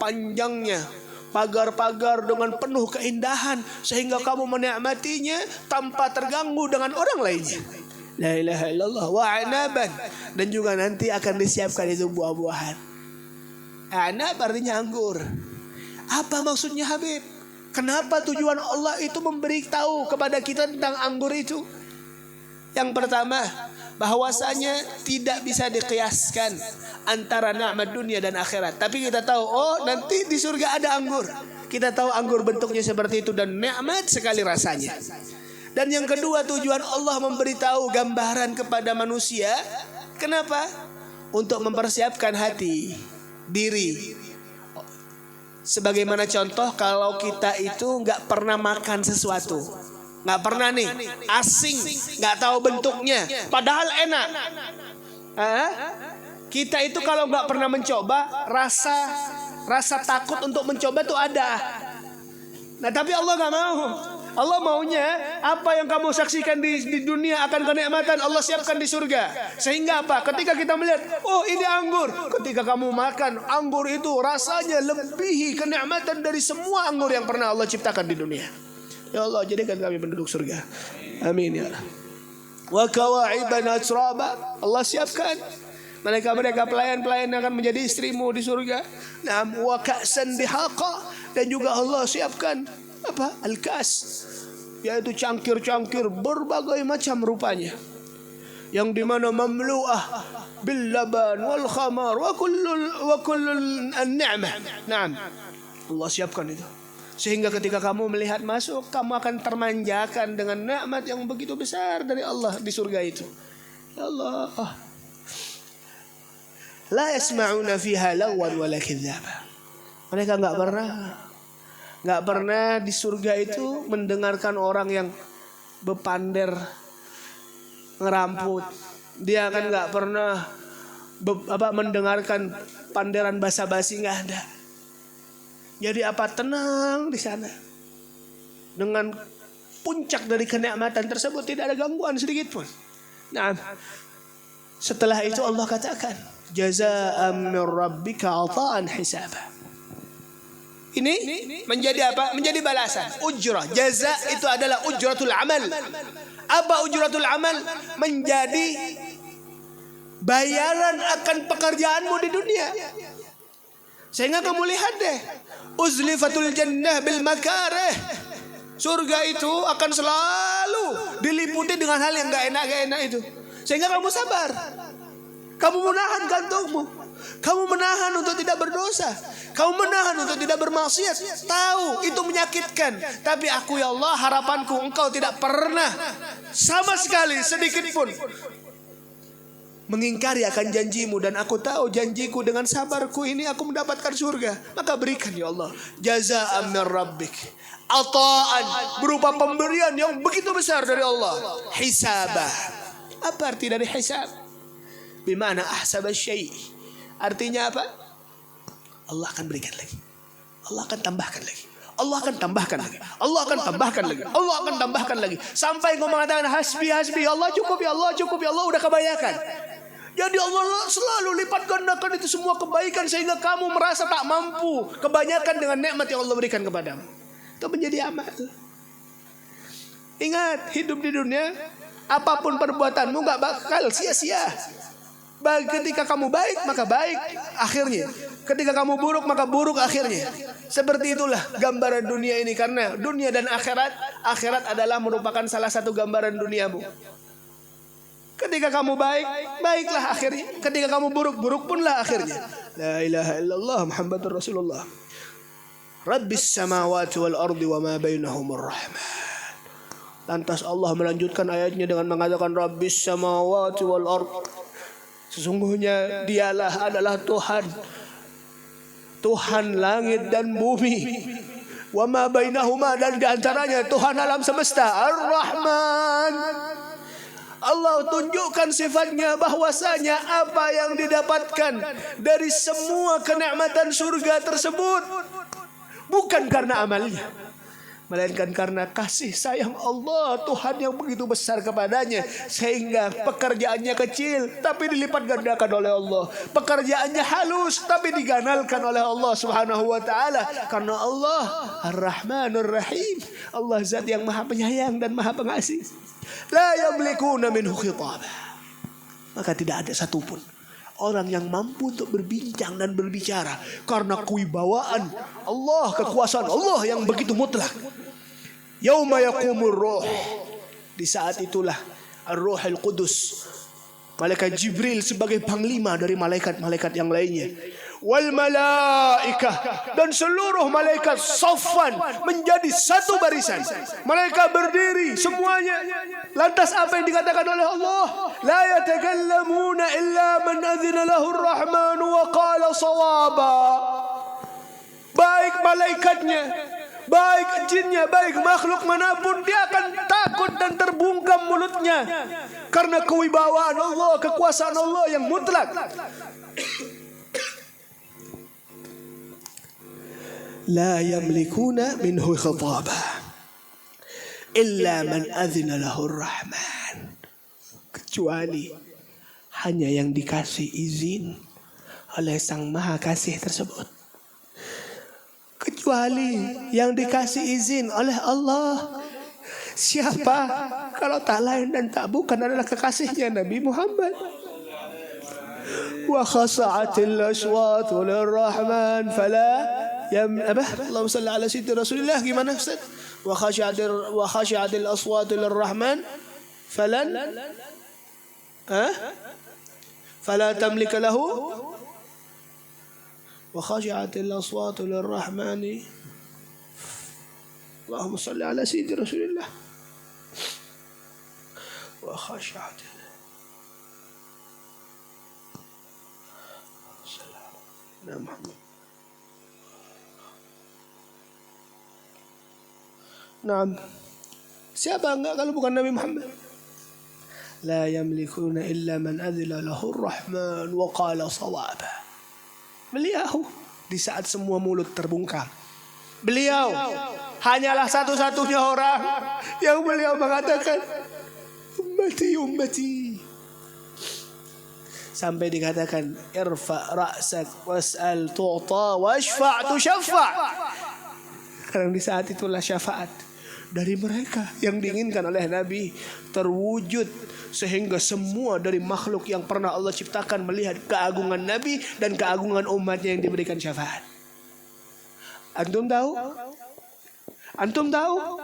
panjangnya pagar-pagar dengan penuh keindahan sehingga kamu menikmatinya tanpa terganggu dengan orang lainnya. La ilaha illallah wa anaban. Dan juga nanti akan disiapkan itu buah-buahan. Anab artinya anggur. Apa maksudnya Habib? Kenapa tujuan Allah itu memberitahu kepada kita tentang anggur itu? Yang pertama, bahwasanya tidak bisa dikiaskan antara nikmat dunia dan akhirat. Tapi kita tahu, oh nanti di surga ada anggur. Kita tahu anggur bentuknya seperti itu dan nikmat sekali rasanya. Dan yang kedua, tujuan Allah memberitahu gambaran kepada manusia. Kenapa? Untuk mempersiapkan hati, diri. Sebagaimana contoh, kalau kita itu nggak pernah makan sesuatu, nggak pernah nih, asing, nggak tahu bentuknya, padahal enak. Kita itu kalau nggak pernah mencoba, rasa takut untuk mencoba tuh ada. Nah tapi Allah nggak mau. Allah maunya apa yang kamu saksikan di dunia akan kenikmatan Allah siapkan di surga. Sehingga apa? Ketika kita melihat, oh ini anggur. Ketika kamu makan anggur itu rasanya lebihi kenikmatan dari semua anggur yang pernah Allah ciptakan di dunia. Ya Allah, jadikan kami penduduk surga. Amin ya Allah. Wa kawa'iban atraba. Allah siapkan mereka pelayan-pelayan yang akan menjadi istrimu di surga. Naam wa ka'san dihaqa. Dan juga Allah siapkan al-kas, yaitu cangkir-cangkir berbagai macam rupanya, yang dimana mamlu'ah bil laban wal khamar wa kullul an-ni'mah. Naam, Allah siapkan itu sehingga ketika kamu melihat masuk, kamu akan termanjakan dengan nikmat yang begitu besar dari Allah di surga itu. Ya Allah, la yasma'una fiha lagwan wala kadzaba. Mereka nggak pernah di surga itu mendengarkan orang yang bepander ngeramput. Dia kan nggak pernah mendengarkan panderan basa-basi, nggak ada. Jadi tenang di sana. Dengan puncak dari kenikmatan tersebut tidak ada gangguan sedikit pun. Nah, setelah itu Allah katakan, jazaa'an min rabbika 'ataan hisaba. Ini menjadi apa? Menjadi balasan. Ujrah. Jaza itu adalah ujratul amal. Apa ujratul amal? Menjadi bayaran akan pekerjaanmu di dunia. Sehingga kamu lihat deh, uzlifatul jannah bil makarih. Surga itu akan selalu diliputi dengan hal yang gak enak itu. Sehingga kamu sabar. Kamu menahan kantongmu. Kamu menahan untuk tidak berdosa. Kamu menahan untuk tidak bermaksiat. Tahu itu menyakitkan. Tapi aku ya Allah, harapanku engkau tidak pernah sama sekali sedikit pun mengingkari akan janjimu, dan aku tahu janjiku dengan sabarku ini aku mendapatkan surga. Maka berikan ya Allah jazaan min rabbik, ataan, berupa pemberian yang begitu besar dari Allah. Hisabah. Apa arti dari hisab? Bimana ahsaba syai'. Artinya apa? Allah akan berikan lagi, Allah akan tambahkan lagi, Allah akan tambahkan lagi, Allah akan tambahkan lagi, Allah akan tambahkan lagi, sampai kau mengatakan hasbi hasbi, Allah cukup ya Allah, cukup ya Allah, udah kebanyakan. Jadi Allah selalu lipat gandakan itu semua kebaikan sehingga kamu merasa tak mampu kebanyakan dengan nikmat yang Allah berikan kepadamu. Itu menjadi amal. Ingat, hidup di dunia apapun perbuatanmu gak bakal sia-sia. Ketika kamu baik maka baik akhirnya, ketika kamu buruk maka buruk akhirnya. Seperti itulah gambaran dunia ini, karena dunia dan akhirat adalah merupakan salah satu gambaran duniamu. Ketika kamu baik, baiklah akhirnya. Ketika kamu buruk, buruk punlah akhirnya. La ilaha illallah Muhammadur Rasulullah. Rabbis samawati wal ardi wa ma bainahumur rahman. Lantas Allah melanjutkan ayatnya dengan mengatakan Rabbis samawati wal ardi. Sesungguhnya dialah adalah Tuhan langit dan bumi. Wa ma bainahuma, dan diantaranya Tuhan alam semesta. Ar-Rahman. Allah tunjukkan sifatnya bahwasanya apa yang didapatkan dari semua kenikmatan surga tersebut bukan karena amalnya, melainkan karena kasih sayang Allah, Tuhan yang begitu besar kepadanya, sehingga pekerjaannya kecil tapi dilipat gandakan oleh Allah, pekerjaannya halus tapi diganalkan oleh Allah Subhanahu wa taala, karena Allah Ar-Rahmanur Rahim, Allah zat yang maha penyayang dan maha pengasih. La yamlikuna minhu khitaba. Maka tidak ada satupun orang yang mampu untuk berbincang dan berbicara, karena kewibawaan Allah, kekuasaan Allah yang begitu mutlak. Yauma yaqumur ruh, di saat itulah Ar-Ruhul Qudus, malaikat Jibril sebagai panglima dari malaikat-malaikat yang lainnya, wal malaikah, dan seluruh malaikat saffan, menjadi satu barisan. Mereka berdiri semuanya. Lantas apa yang dikatakan oleh Allah? La yatakallamuna illa man adzina lahu ar-rahman wa qala shawaba. Baik malaikatnya, baik jinnya, baik makhluk manapun, dia akan takut dan terbungkam mulutnya karena kewibawaan Allah, kekuasaan Allah yang mutlak. La yamlikuna minhu khitaba illa man adzina lahu ar-rahman, kecuali hanya yang dikasih izin oleh Sang Maha Kasih tersebut, kecuali yang dikasih izin oleh Allah. Siapa kalau tak lain dan tak bukan adalah kekasihnya Nabi Muhammad. Wa khasa'atil aswatu lirrahman fala Allahumma salli ala sayyidina Rasulillah. Gimana Ustaz? Wa khashi'atil aswatu lirrahman fala tamlika lahu. Wa khashi'atil aswatu lirrahmani. Allahumma salli ala sayyidina Rasulillah. Wa khashi'atil Muhammad. Naam. Siapa enggak kalau bukan Nabi Muhammad? La yamlikuna illa man adzila lahu ar-rahman wa qala shawaba. Beliau di saat semua mulut terbungkam, beliau hanyalah satu-satunya orang yang beliau mengatakan ummati ummati, sampai dikatakan irfa ra'sak was'al tu'ta washfa' tushaffa'. Karena di saat itulah syafaat dari mereka yang diinginkan oleh Nabi terwujud, sehingga semua dari makhluk yang pernah Allah ciptakan melihat keagungan Nabi dan keagungan umatnya yang diberikan syafaat. Antum tahu? Antum tahu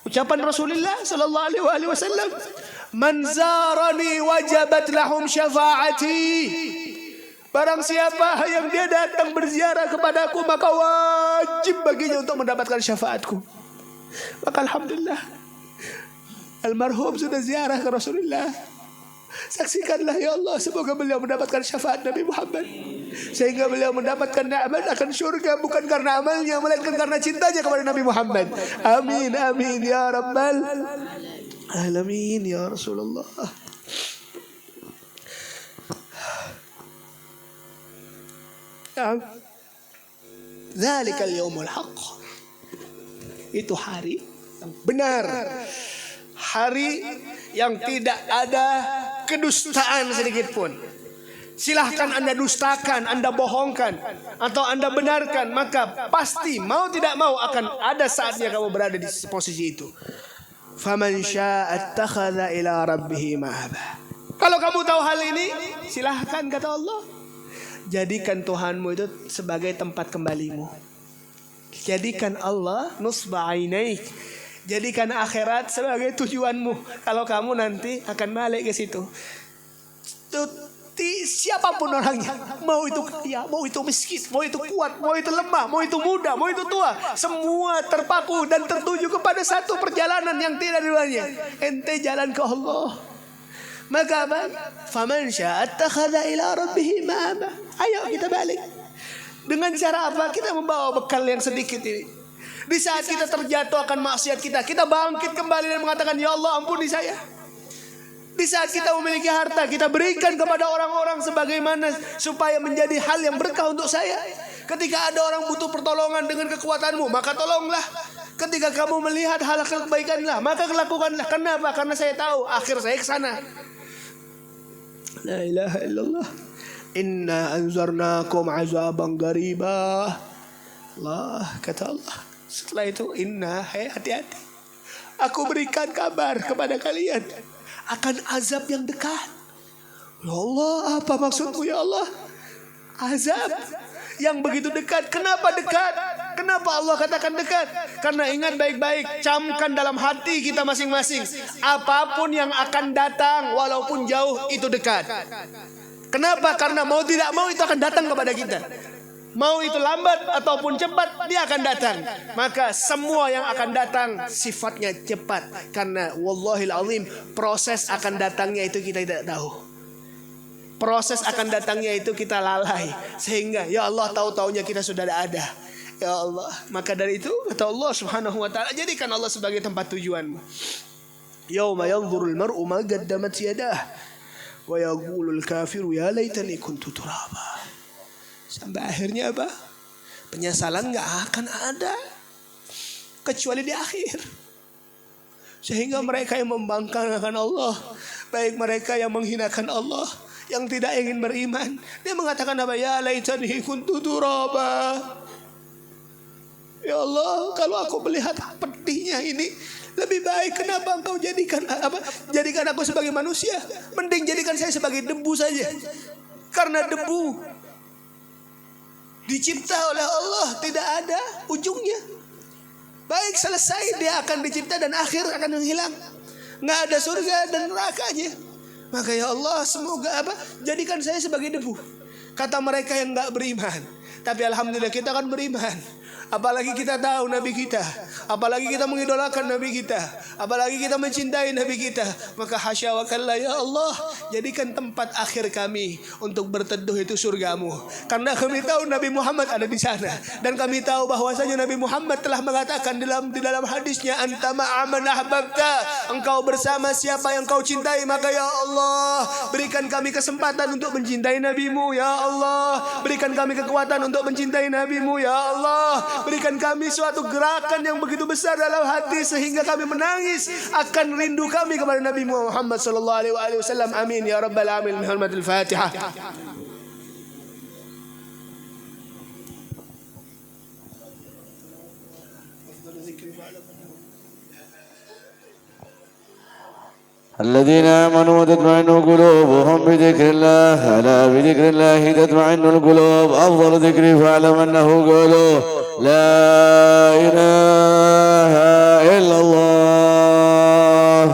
ucapan Rasulullah sallallahu alaihi wasallam, "Man zarani wajabat lahum syafaati." Barang siapa yang dia datang berziarah kepadaku, maka wajib baginya untuk mendapatkan syafaatku. Maka alhamdulillah, almarhum sudah ziarah ke Rasulullah. Saksikanlah ya Allah, semoga beliau mendapatkan syafaat Nabi Muhammad, sehingga beliau mendapatkan nikmat akan syurga bukan karena amalnya, melainkan karena cintanya kepada Nabi Muhammad. Amin amin ya rabbal alamin ya Rasulullah. Dzalikal yaumul haqq. Itu hari yang benar, hari yang tidak ada kedustaan sedikit pun. Silahkan Anda dustakan, Anda bohongkan, atau Anda benarkan, maka pasti mau tidak mau akan ada saatnya kamu berada di posisi itu. Faman syaa'a attakhadha ila rabbih ma'aba. Kalau kamu tahu hal ini, silahkan kata Allah, jadikan Tuhanmu itu sebagai tempat kembalimu. Jadikan Allah nusba ainaik. Jadikan akhirat sebagai tujuanmu. Kalau kamu nanti akan balik ke situ. Siapapun orangnya, mau itu kaya, mau itu miskin, mau itu kuat, mau itu lemah, mau itu muda, mau itu tua, semua terpaku dan tertuju kepada satu perjalanan yang tidak duanya. Ente jalan ke Allah. Maka apa? Faman syaa'a attakhadha ila rabbih ma'aba. Ayo kita balik. Dengan cara apa? Kita membawa bekal yang sedikit ini. Di saat kita terjatuh akan maksiat kita bangkit kembali dan mengatakan, ya Allah ampuni saya. Di saat kita memiliki harta, kita berikan kepada orang-orang sebagaimana supaya menjadi hal yang berkah untuk saya. Ketika ada orang butuh pertolongan dengan kekuatanmu, maka tolonglah. Ketika kamu melihat hal kebaikanlah, maka lakukanlah. Kenapa? Karena saya tahu akhir saya ke sana. La ilaha illallah. Inna anzarnakum azaban qaribah. Allah, kata Allah. Setelah itu, inna, hati-hati. Aku berikan kabar kepada kalian akan azab yang dekat. Ya Allah, apa maksudmu ya Allah? Azab yang begitu dekat. Kenapa dekat? Kenapa Allah katakan dekat? Karena ingat baik-baik, camkan dalam hati kita masing-masing. Apapun yang akan datang, walaupun jauh, itu dekat. Kenapa? Karena mau tidak mau itu akan datang kepada kita. Mau itu lambat ataupun cepat, dia akan datang. Maka semua yang akan datang sifatnya cepat. Karena wallahil azim, proses akan datangnya itu kita tidak tahu. Proses akan datangnya itu kita lalai. Sehingga ya Allah tahu-taunya kita sudah ada. Ya Allah, maka dari itu kata Allah subhanahu wa ta'ala, jadikan Allah sebagai tempat tujuanmu. Yauma yanzurul mar'u ma qaddamat yadah wa yaqulul kafiru ya laitani kuntu turaba. Sampai akhirnya apa? Penyesalan gak akan ada kecuali di akhir. Sehingga mereka yang membangkangkan Allah, baik mereka yang menghinakan Allah, yang tidak ingin beriman, dia mengatakan apa? Ya laitani kuntu turaba. Ya Allah, kalau aku melihat pedihnya ini, lebih baik kenapa engkau jadikan aku sebagai manusia? Mending jadikan saya sebagai debu saja. Karena debu dicipta oleh Allah, tidak ada ujungnya. Baik selesai dia akan dicipta dan akhir akan menghilang. Nggak ada surga dan nerakanya. Maka ya Allah, semoga jadikan saya sebagai debu. Kata mereka yang nggak beriman. Tapi alhamdulillah kita akan beriman. Apalagi kita tahu Nabi kita, apalagi kita mengidolakan Nabi kita, apalagi kita mencintai Nabi kita, maka hasya wa kalla ya Allah, jadikan tempat akhir kami untuk berteduh itu surgamu. Karena kami tahu Nabi Muhammad ada di sana, dan kami tahu bahwasanya Nabi Muhammad telah mengatakan di dalam hadisnya, anta ma'aman ahbabta, engkau bersama siapa yang kau cintai. Maka ya Allah, berikan kami kesempatan untuk mencintai Nabimu ya Allah, berikan kami kekuatan untuk mencintai Nabimu ya Allah. Berikan kami suatu gerakan yang begitu besar dalam hati sehingga kami menangis akan rindu kami kepada Nabi Muhammad sallallahu alaihi wasallam. Amin ya rabbal alamin. Bihurmatil Fatihah. الذين آمنوا وتطمئن قلوبهم بذكر الله ألا بذكر الله تطمئن القلوب أفضل ذكر فاعلم أنه قوله لا إله إلا الله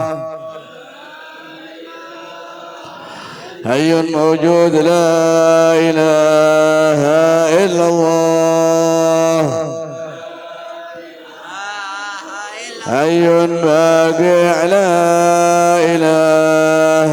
حي موجود لا إله إلا الله حي باقي لا إله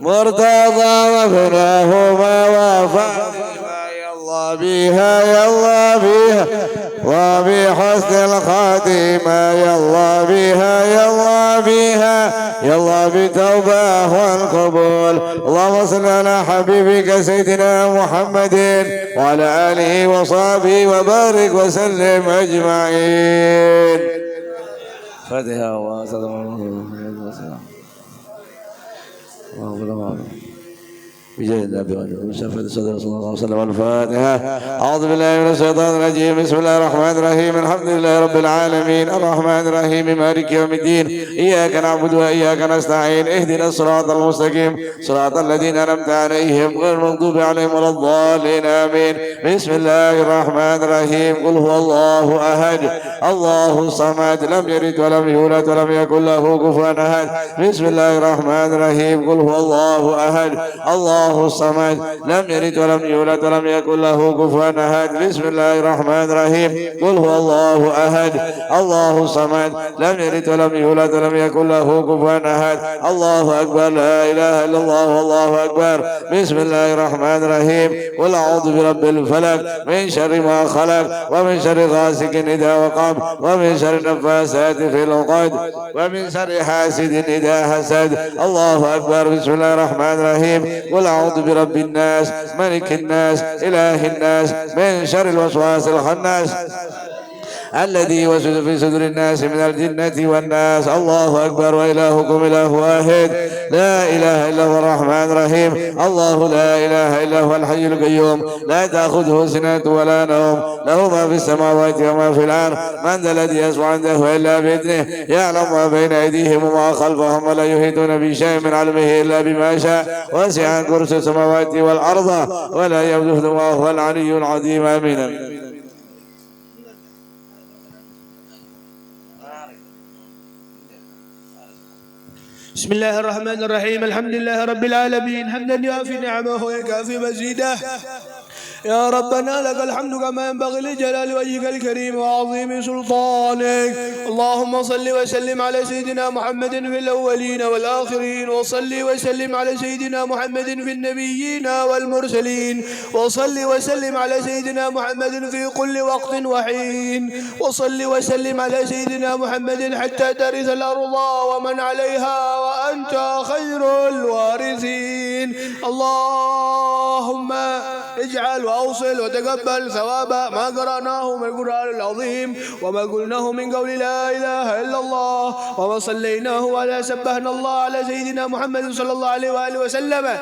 مرتضى وفناه ما وافى يا الله بها يا الله بها وبحسن الخاتمة يا الله بها يا الله بها يا الله بتوبة والقبول. اللهم صل على حبيبك سيدنا محمد وعلى آله وصحبه وبارك وسلم أجمعين. فاتحة بجاه النبي وشفاعة صدر صلى الله عليه وسلم. الفاتحة. أعوذ بالله من الشيطان الرجيم. بسم الله الرحمن الرحيم. الحمد لله رب العالمين الرحمن الرحيم مالك يوم الدين. إياك نعبد وإياك نستعين. اهدنا الصراط المستقيم صراط الذين أنعمت عليهم غير المغضوب عليهم ولا الضالين آمين. بسم الله الرحمن الرحيم. قل هو الله أحد الله الصمد لم يلد ولم يولد ولم يكن له كفوا أحد. بسم الله الرحمن الرحيم. قل هو الله أحد الله الصمد لم يلد ولم يولد ولم يكن له كفوا أحد. بسم الله الرحمن الرحيم. قل هو الله أحد الله الصمد لم يلد ولم يولد ولم يكن له كفوا أحد. الله أكبر. لا إله إلا الله والله أكبر. بسم الله الرحمن الرحيم. قل أعوذ برب الفلق من شر ما خلق ومن شر غاسق إذا وقب ومن شر النفاثات في العقد ومن شر حاسد إذا حسد. الله أكبر. بسم الله الرحمن الرحيم. قل أعوذ برب الناس ملك الناس إله الناس من شر الوسواس الخناس الذي يوسوس في صدور الناس من الجنة والناس. الله أكبر. وإلهكم إله واحد لا إله إلا هو الرحمن الرحيم. الله لا إله إلا هو الحي القيوم لا تأخذه سنة ولا نوم له ما في السماوات وما في الأرض. من ذا الذي يشفع عنده إلا بإذنه يعلم ما بين أيديهم وما خلفهم ولا يحيطون بشيء من علمه إلا بما شاء. وسع كرسي السماوات والأرض ولا يؤوده وهو العلي العظيم. آمين. بسم الله الرحمن الرحيم. الحمد لله رب العالمين حمدا يوافي نعمه ويكافي مزيده. يا ربنا لك الحمد كما ينبغي لجلال وجهك الكريم وعظيم سلطانك. اللهم صل وسلم على سيدنا محمد في الأولين والآخرين وصل وسلم على سيدنا محمد في النبيين والمرسلين وصل وسلم على سيدنا محمد في كل وقت وحين وصل وسلم على سيدنا محمد حتى ترث الأرض ومن عليها وأنت خير الوارثين. اللهم اجعل وأوصل وتقبل ثواب ما قرأناه من القرآن العظيم وما قلناه من قول لا إله إلا الله وما صليناه ولا سبحنا الله على سيدنا محمد صلى الله عليه وآله وسلم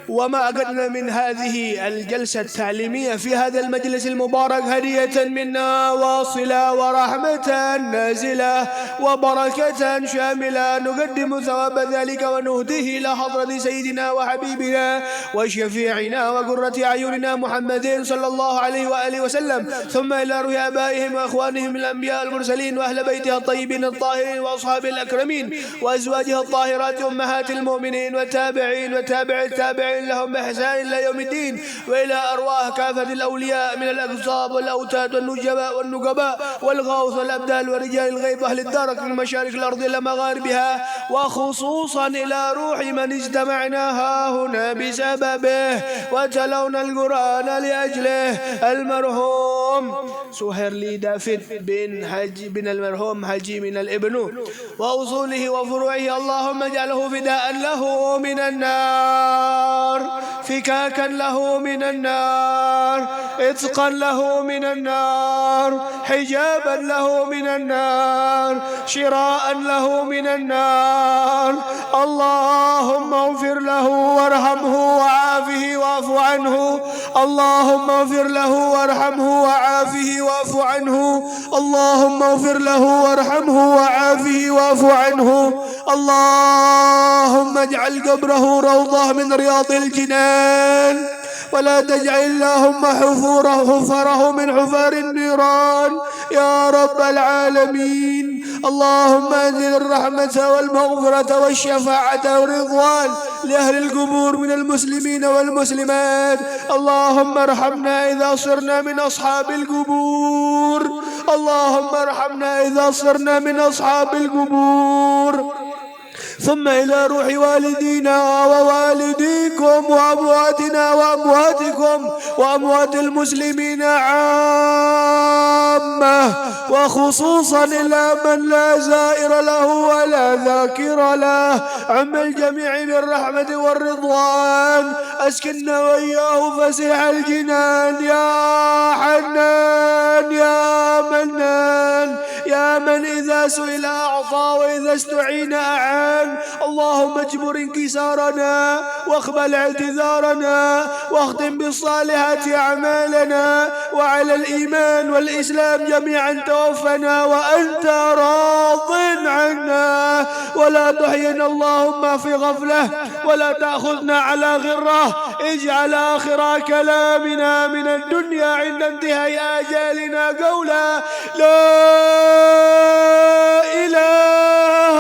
وما أقدنا من هذه الجلسة التعليمية في هذا المجلس المبارك هدية منا واصلة ورحمة نازلة وبركة شاملة نقدم ثواب ذلك ونهديه إلى حضرة سيدنا وحبيبنا وشفيعنا وقرة أعيننا محمد صلى الله عليه وآله وسلم ثم إلى روح آبائهم وإخوانهم الأنبياء المرسلين وأهل بيتها الطيبين الطاهرين وأصحاب الأكرمين وأزواجها الطاهرات أمهات المؤمنين والتابعين وتابع التابعين لهم بإحسان إلى يوم الدين وإلى أرواح كافة الأولياء من الأقطاب والأوتاد والنجباء والنقباء والغوث والأبدال ورجال الغيب وأهل الدرك من مشارق الأرض إلى مغاربها وخصوصا إلى روح من اجتمعنا هنا بسببه وتلونا القرآن لأجله المرحوم سهير دافد بن المرحوم حجي من الابن وأصوله وفروعه. اللهم اجعله فداء له من النار فكاكا له من النار عتقا له من النار حجابا له من النار شراء له من النار. اللهم اغفر له وارحمه وعافه واعف عنه. اللهم اغفر له وارحمه وعافه واعف عنه. اللهم اغفر له وارحمه وعافه واعف عنه. اللهم اجعل قبره روضة من رياض الجنان ولا تجعل اللهم حفره من حفر النيران يا رب العالمين. اللهم انزل الرحمة والمغفرة والشفاعة والرضوان لأهل القبور من المسلمين والمسلمات. اللهم ارحمنا إذا صرنا من أصحاب القبور. اللهم ارحمنا إذا صرنا من أصحاب القبور. ثم إلى روح والدينا ووالديكم وأمواتنا وأمواتكم وأموات المسلمين عامة، وخصوصا إلى من لا زائر له ولا ذاكر له، عم الجميع بالرحمة والرضوان، أسكننا وإياه فسيح الجنان يا حنان يا منان، يا من إذا سئل أعطى وإذا استعين أعان. اللهم اجبر انكسارنا واقبل اعتذارنا واختم بالصالحات أعمالنا، وعلى الإيمان والإسلام جميعا توفنا وأنت راض عنا، ولا تحينا اللهم في غفلة ولا تأخذنا على غرة. اجعل آخر كلامنا من الدنيا عند انتهاء آجالنا قولا لا إله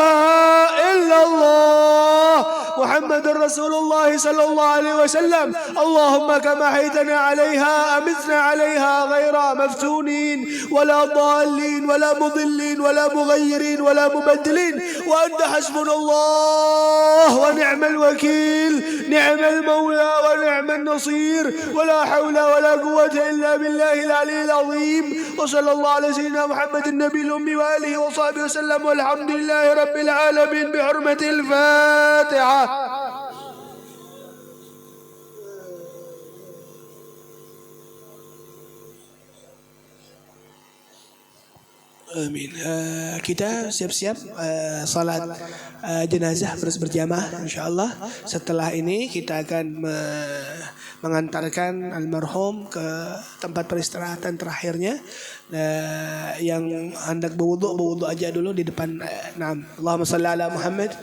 إلا الله محمد رسول الله صلى الله عليه وسلم. اللهم كما حيتنا عليها أمتنا عليها غير مفتونين ولا ضالين ولا مضلين ولا مغيرين ولا مبدلين، وأنت حسبنا الله ونعم الوكيل، نعم المولى ونعم النصير، ولا حول ولا قوة إلا بالله العلي العظيم. وصلى الله على سيدنا محمد النبي الأمي وآله وصحبه وسلم، والحمد لله رب العالمين بحرمة الفاتحة. Amin. Kita siap-siap salat jenazah berjamaah insyaallah. Setelah ini kita akan mengantarkan almarhum ke tempat peristirahatan terakhirnya. Yang hendak berwudu aja dulu di depan. Naam. Allahumma shalli ala Muhammad.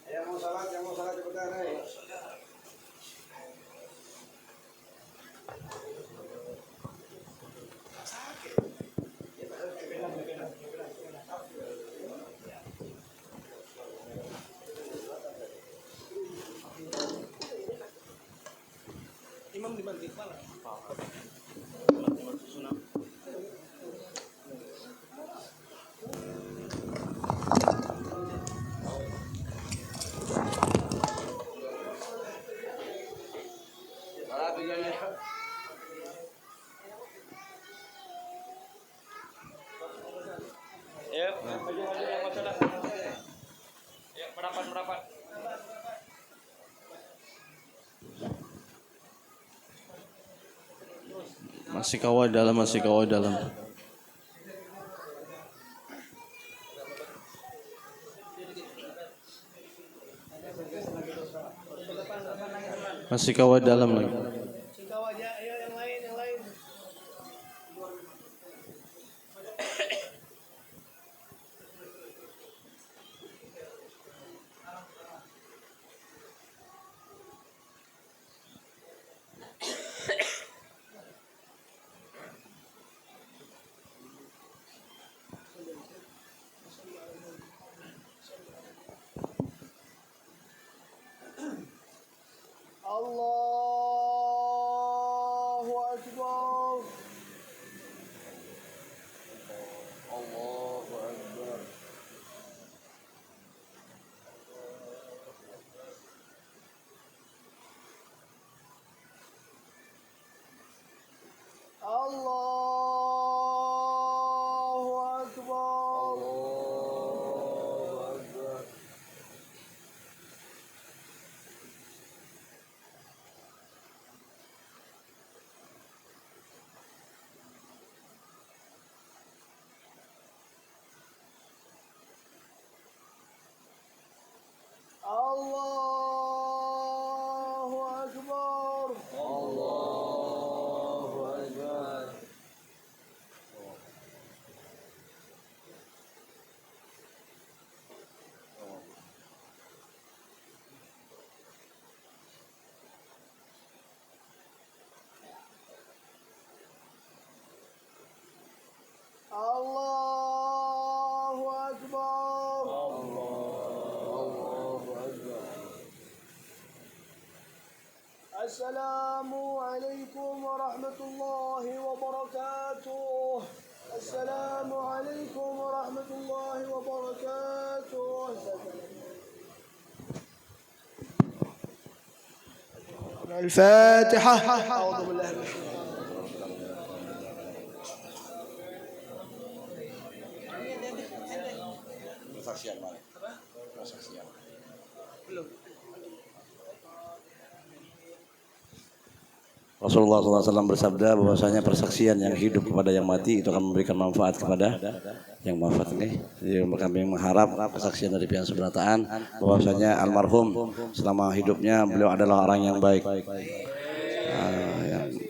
Yang mau salat cepetan, Imam di mana? Merapat. Masih kawal dalam. Masih kawat dalam lagi. Allahu Akbar. Allahu Akbar. Allahu Akbar. Allahu Akbar. Allahu Akbar. Allahu Akbar. Assalamualaikum warahmatullahi wabarakatuh. Assalamualaikum warahmatullahi wabarakatuh. الفاتحة. أعوذ بالله من الشيطان. Rasulullah SAW bersabda bahwasanya persaksian yang hidup kepada yang mati itu akan memberikan manfaat kepada yang wafat nih. Jadi kami mengharap kesaksian dari pihak sebelataan bahwasanya almarhum selama hidupnya beliau adalah orang yang baik.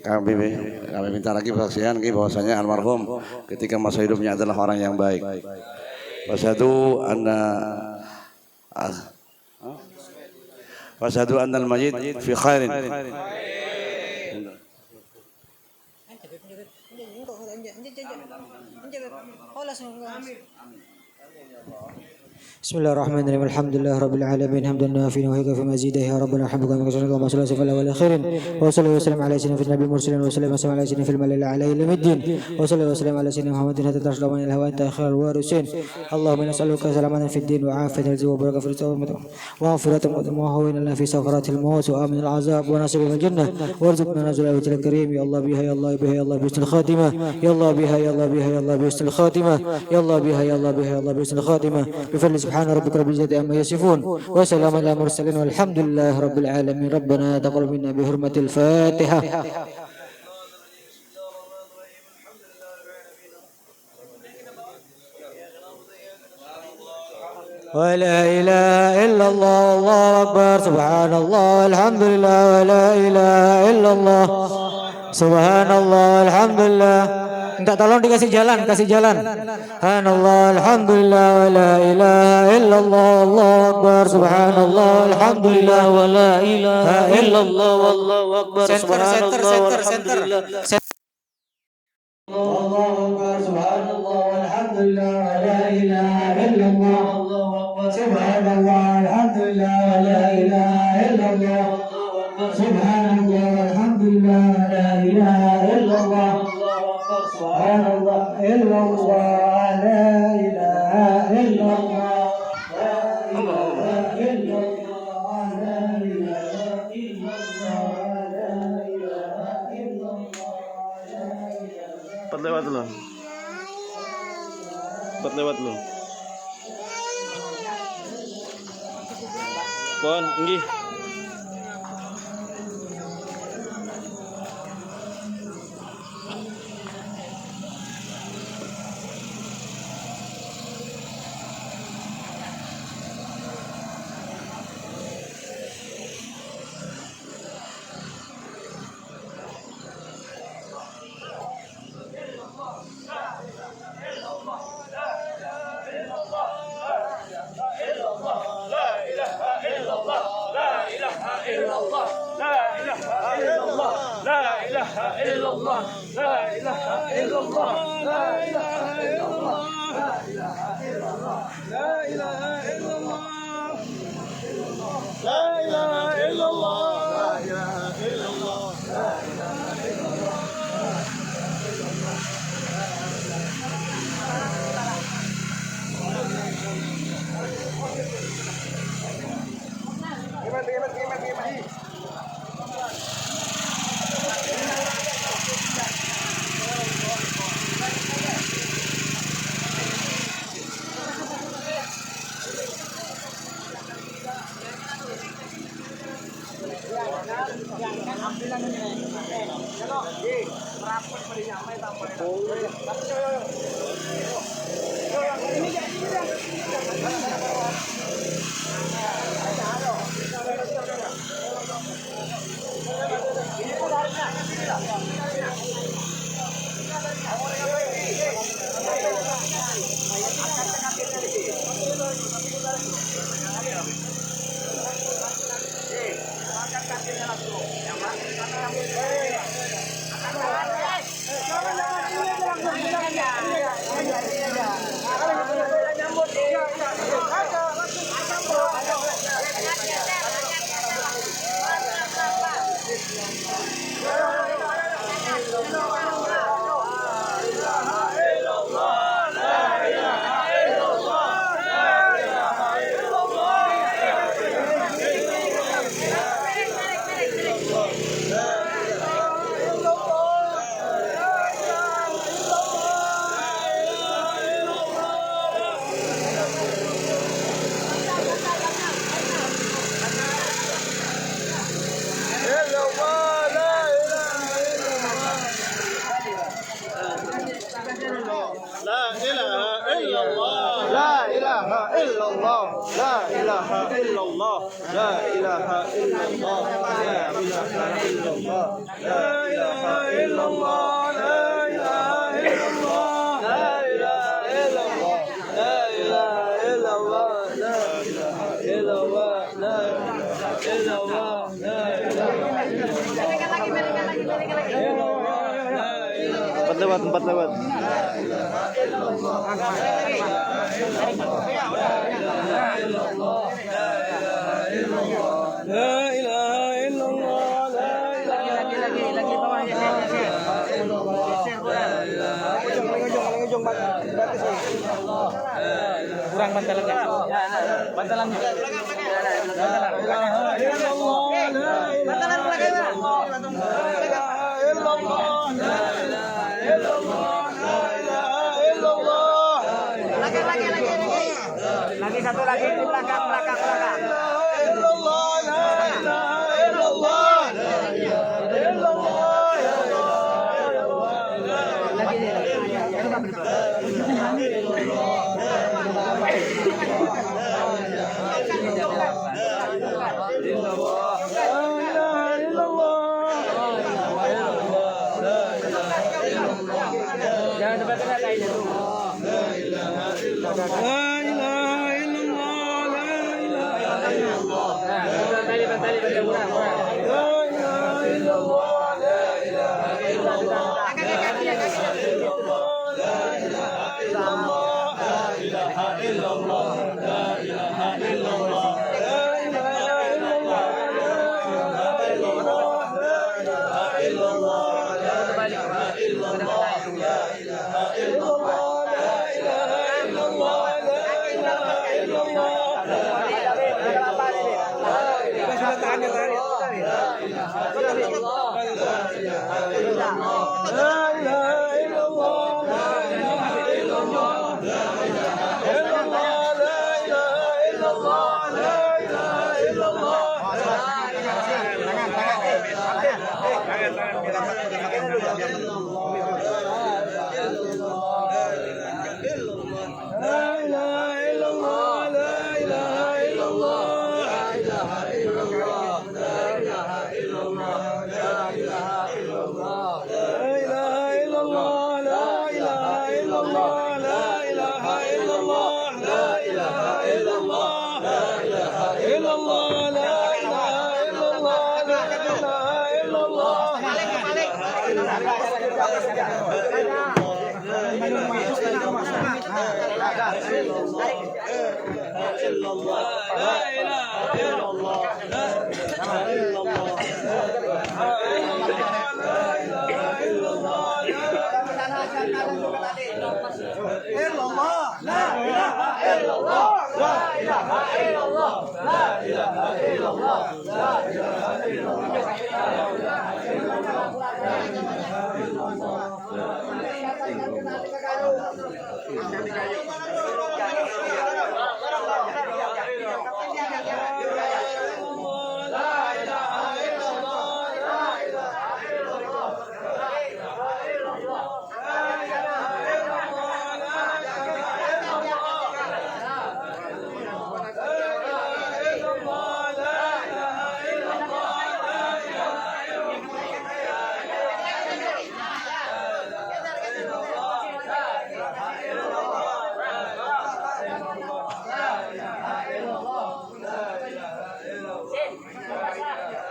Kami minta lagi persaksian bahwasanya almarhum ketika masa hidupnya adalah orang yang baik. Wasyhadu anna al-mayyit fi khairin. بسم الله الرحمن الرحيم الحمد لله رب العالمين حمدا نافعا ويكفي مزيدا يا ربنا الحمد كما كشفنا اللهم صل وسلم على الخير وصلى وسلم على سيدنا في النبي المرسلين وسلم على سيدنا في الملأ على يوم الدين وصلى وسلم على سيدنا محمد حتى ترشد من الهوى انت خير الوارثين اللهم نسالك سلامة في الدين وعافية الرزق وبركة في الرزق ومغفرة وهون لنا في سكرات الموت وامن العذاب ونصيب من الجنة وارزقنا نزل وجه الكريم يا الله بها يا الله بها يا الله بحسن الخاتمة يا الله بها يا الله بها يا الله بحسن الخاتمة يا الله بها يا الله بها يا الله بحسن الخاتمة بفضل سبحان ربك رب العزة عما يصفون وسلام على المرسلين والحمد لله رب العالمين ربنا تقبل منا بحرمة الفاتحة. ولا إله إلا الله الله أكبر سبحان الله الحمد لله ولا إله إلا الله سبحان الله الحمد لله. Minta tolong dikasih jalan, kasih jalan. Subhanallah, alhamdulillah, wa la ilaha illallah, Allahu akbar. Subhanallah, alhamdulillah, wa la ilaha illallah, wallahu akbar. Subhanallah, alhamdulillah. Allahu akbar, subhanallah, alhamdulillah, wa la ilaha illallah, Allahu akbar. Subhanallah, alhamdulillah, wa la ilaha illallah, Allahu akbar. Subhanallah, alhamdulillah, wa la ilaha illallah. Subhanallah illallah la ilaha illallah la ilaha illallah la ilaha illallah la ilaha illallah. Empat lewat loh. Pon, nggih. Empat lewat. Kurang bantalan ya. Bantalan. Bantalan lagi satu lagi di belakang. Jangan sebentar lainnya tuh.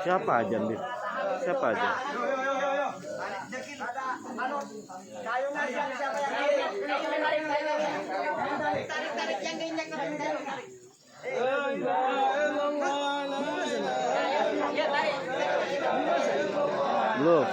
Siapa aja, Mbak? Siapa aja? Belum.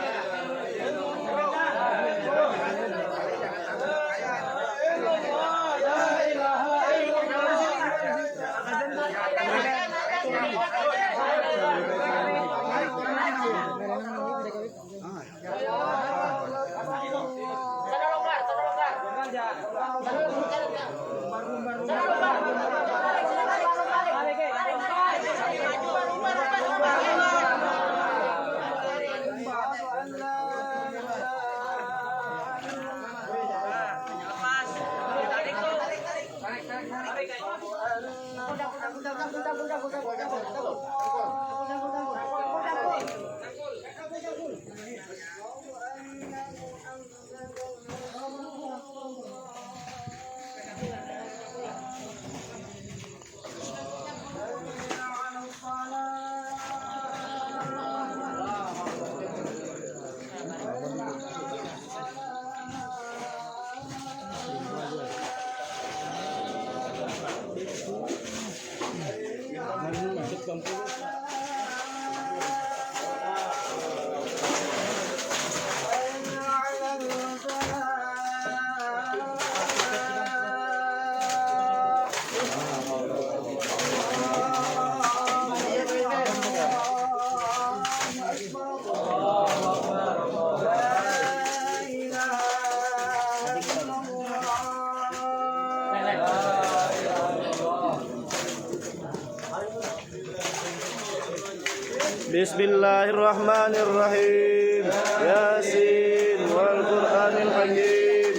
Bismillahirrahmanirrahim. Yasin wal Qur'anil Hakim.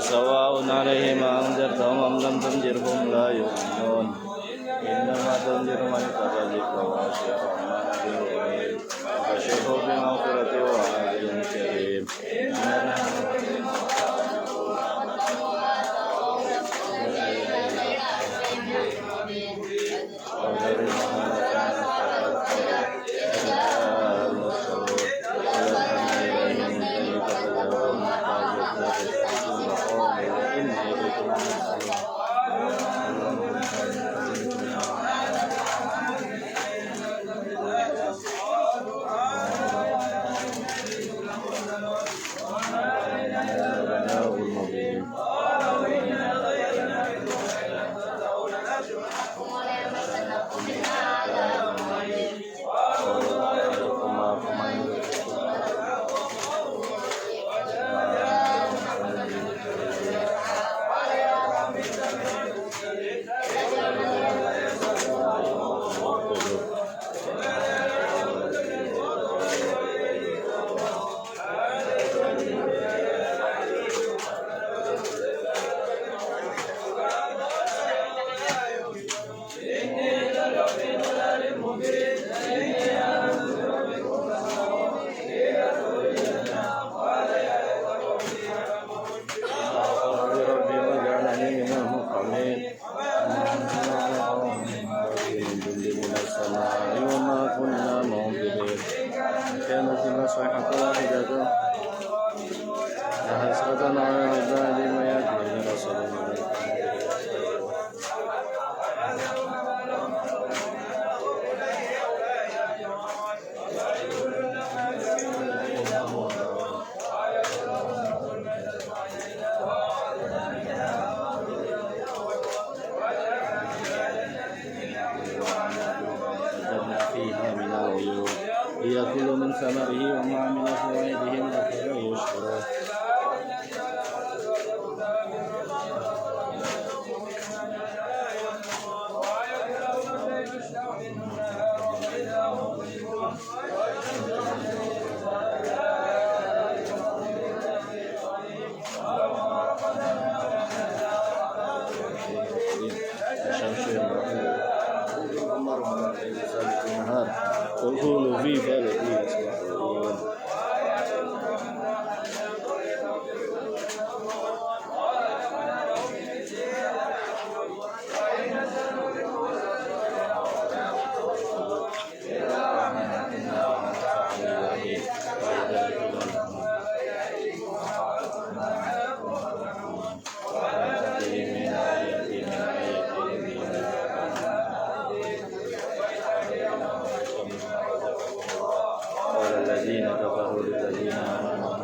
Sawa'un 'alaihim anzartahum am lam tunzirhum la yu'minun. Innama tunziru man ittaba'a dzikra wa khashiya ar-rahmana fabashshirhu bi-maghfiratin wa ajrin karim. السماء وما كنا منظرين كانت الصيحة واحدة فحسرة على العباد ما يأتيهم رسول منهم فيها من العيون ليأكلوا من ثمره وما من فوائدهم أفلا يشكرون الشمس والقمر سابق النهار والكل في فلك يسبحون قال الذين كفروا للذين آمنوا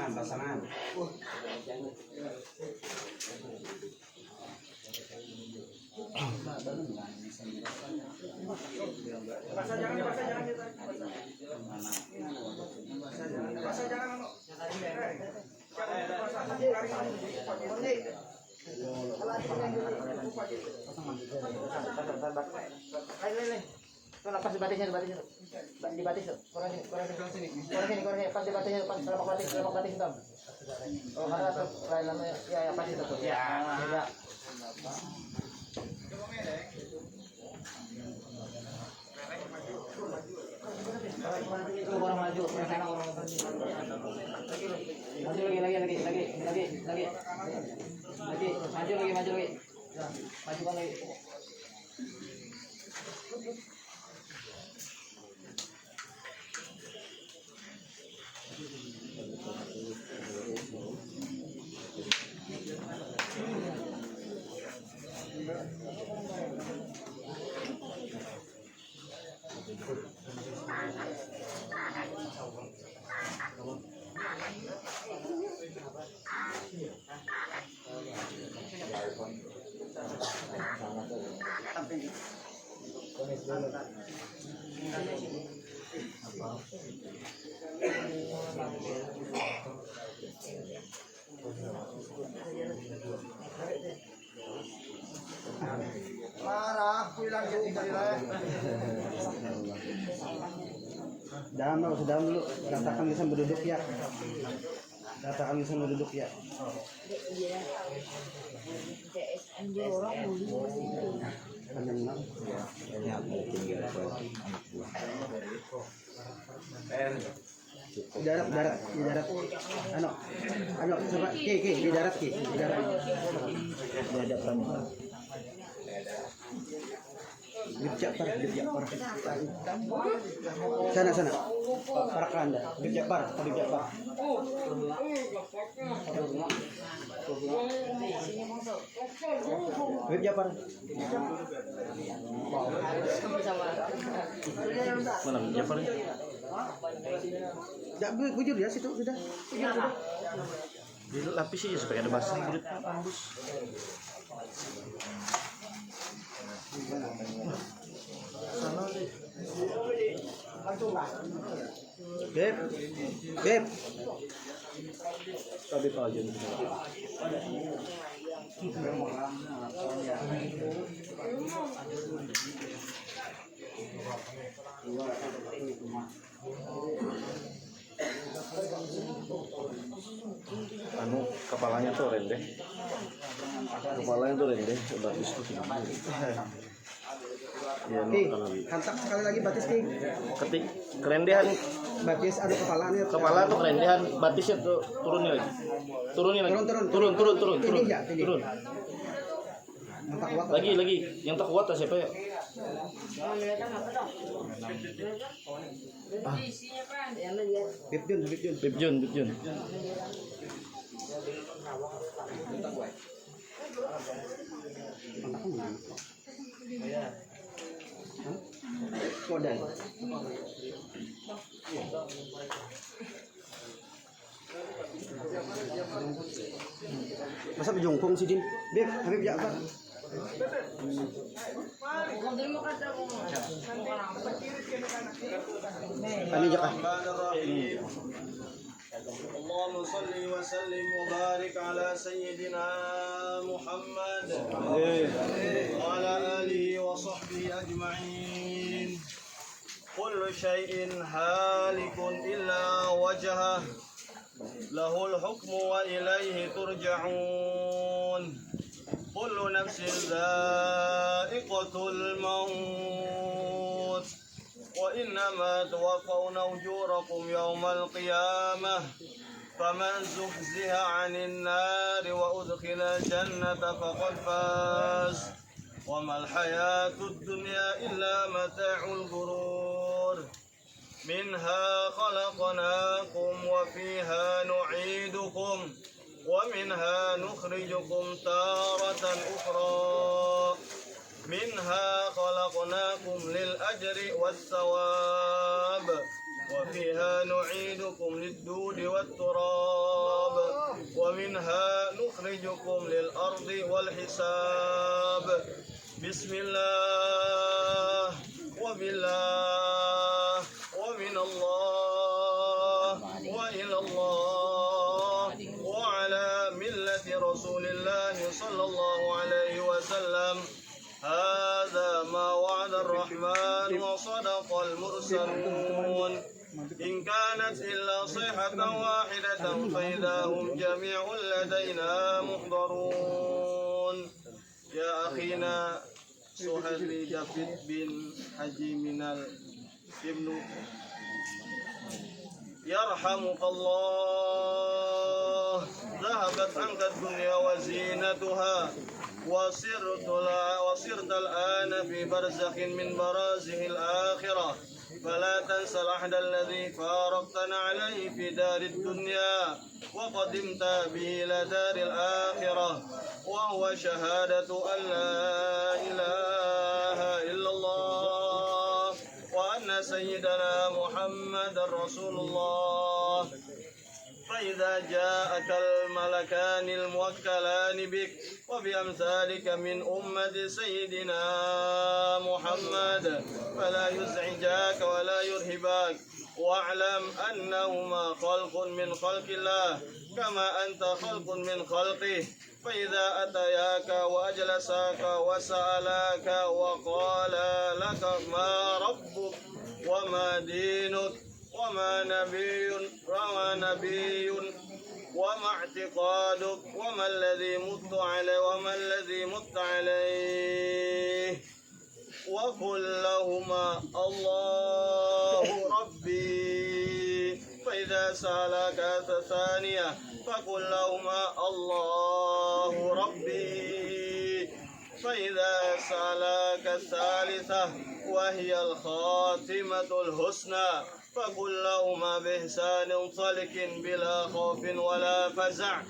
Pasangan. Lepas di batisnya, di batis tuh, kurang sini, pas di batisnya, pas selapak batis hitam. Oh, karena tuh lain namanya, ya pas itu tuh. Ya. Orang maju, sana orang maju. Maju lagi. Maju lagi. Majukan lagi. Dalam dulu. Katakan bisa berduduk ya. Katakan bisa berduduk ya. Di darat. Coba di darat. Di hadapan. Jafar. Sana. Para ke Anda. Jafar. Jafar. Mana Jafar? Ya, bujur ya situ sudah. Dilapis aja supaya ada basah kulit ambus. Beb. Tadi Pak aja. Kepalanya tuh rendeh. Batis tuh. Ya, Hantak sekali lagi batis nih. ketik kerendehan Batis ada kepalanya. kepala tuh kerendehan, batisnya tuh turunin lagi. Turun. Hantak kuat. Lagi. Yang tak kuat siapa ya? Bibjun. Kodai. Masa berjongkong sih Din? Beb, Habib Ja'far. Kami jakah. اللهم صل وسلم وبارك على سيدنا محمد وعلى آله وصحبه أجمعين. كل شيء هالك إلا وجهه له الحكم وإليه ترجعون. كل نفس ذائقة الموت وإنما توفون أجوركم يوم القيامة. فمن زحزح عن النار وأدخل الجنة فقد فاز. وما الحياة الدنيا إلا متاع الغرور. منها خلقناكم وفيها نعيدكم ومنها نخرجكم تارة أخرى. منها خلقناكم للأجر والثواب وفيها نعيدكم للدود والتراب ومنها نخرجكم للأرض والحساب. بسم الله وبالله ومن الله وإلى الله وعلى ملة رسول الله صلى الله عليه وسلم. هذا ما وعد الرحمن وصدق المرسلون. إن كانت إلا صيحة واحدة فإذا هم جميع لدينا محضرون. يا أخينا سهيل دافيد بن حجي منال ابن يرحمك الله. ذهبت عنك الدنيا وزينتها وصرت الآن في برزخ من برازخ الآخرة. فلا تنسى العهد الذي فارقتنا عليه في دار الدنيا وقدمت به إلى دار الآخرة، وهو شهادة أن لا إله إلا الله وأن سيدنا محمد رسول الله. فإذا جاءك الملكان الموكلان بك وبأمثالك من أمة سيدنا محمد فلا يزعجاك ولا يرهباك، واعلم أنهما خلق من خلق الله كما أنت خلق من خلقه. فإذا أتياك وأجلساك وسألاك وقال لك ما ربك وما دينك وما نبي وما اعتقادك وما الذي مت عليه وقل لهما الله ربي. فإذا سألك ثانية فقل لهما الله ربي. فإذا سألك الثالثة وهي الخاتمة الحسنى فقل لهما بإحسان صلك بلا خوف ولا فزع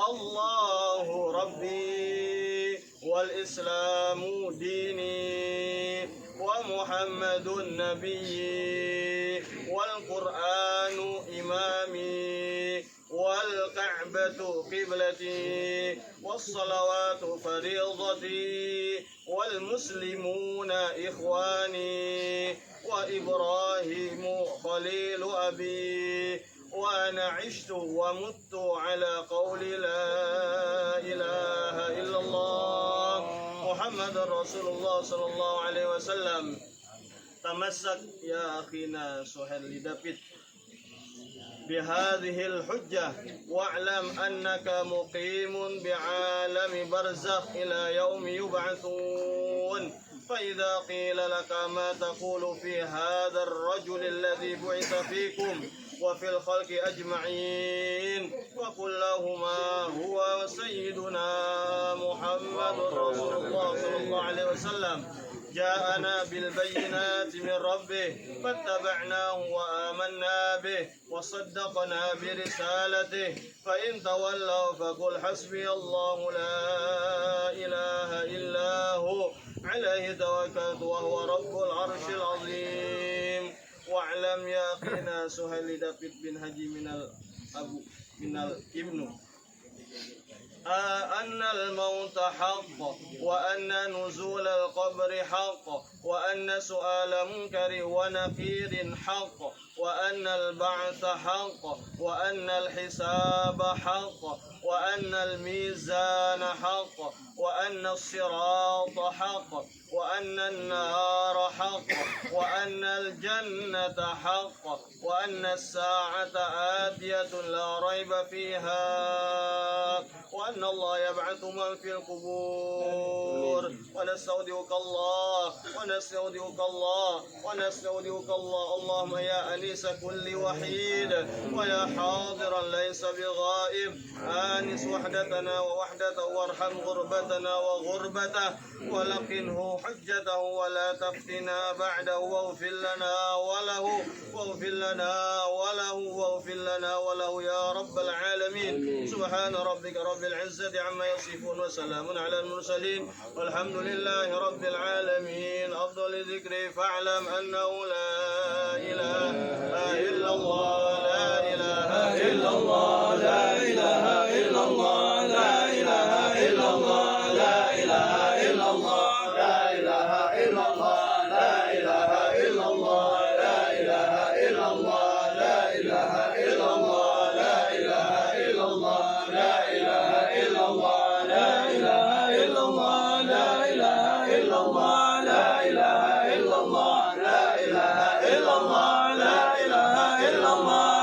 الله ربي والإسلام ديني ومحمد نبيي والقرآن إمامي والكعبة قبلتي والصلوات فريضتي والمسلمون إخواني وإبراهيم خليل أبي وأنا عشت ومت على قول لا إله إلا الله محمد رسول الله صلى الله عليه وسلم. تمسك يا أخينا سهيل دابيد بهذه الحجة واعلم أنك مقيم بعالم برزخ إلى يوم يبعثون. فإذا قيل لك ما تقول في هذا الرجل الذي بعث فيكم وفي الخلق أجمعين فقل لهما هو سيدنا محمد رسول الله صلى الله عليه وسلم جاءنا بالبينات من ربه فاتبعناه وآمنا به وصدقنا برسالته فإن تولوا فقل حسبي الله لا إله إلا هو عليه توكلت وهو رب العرش العظيم. واعلم يا أخينا سهيل دابيد بن هجي من الابن أن الموت حق وأن نزول القبر حق وأن سؤال منكر ونكير حق وأن البعث حق وأن الحساب حق وأن الميزان حق وأن الصراط حق وأن النار حق وأن الجنة حق وأن الساعة آتية لا ريب فيها وأن الله يبعث من في القبور ونستودعك الله اللهم يا أنيس كل وحيد ويا حاضرا ليس بغائب آنس وحدتنا ووحدته وارحم غربتنا وغربته ولقنه حجته ولا تفتنا بعده واغفر لنا وله يا رب العالمين. سبحان ربك رب العزة عما يصفون وسلام على المرسلين والحمد لله رب العالمين. أفضل ذكر فاعلم أنه لا إله إلا الله لا إله إلا الله لا إله إلا الله لا إله إلا الله لا إله إلا الله لا إله إلا الله لا إله إلا الله لا إله إلا الله لا إله إلا الله لا إله إلا الله لا إله إلا الله لا إله إلا الله لا إله إلا الله لا إله إلا الله لا إله إلا الله لا إله إلا الله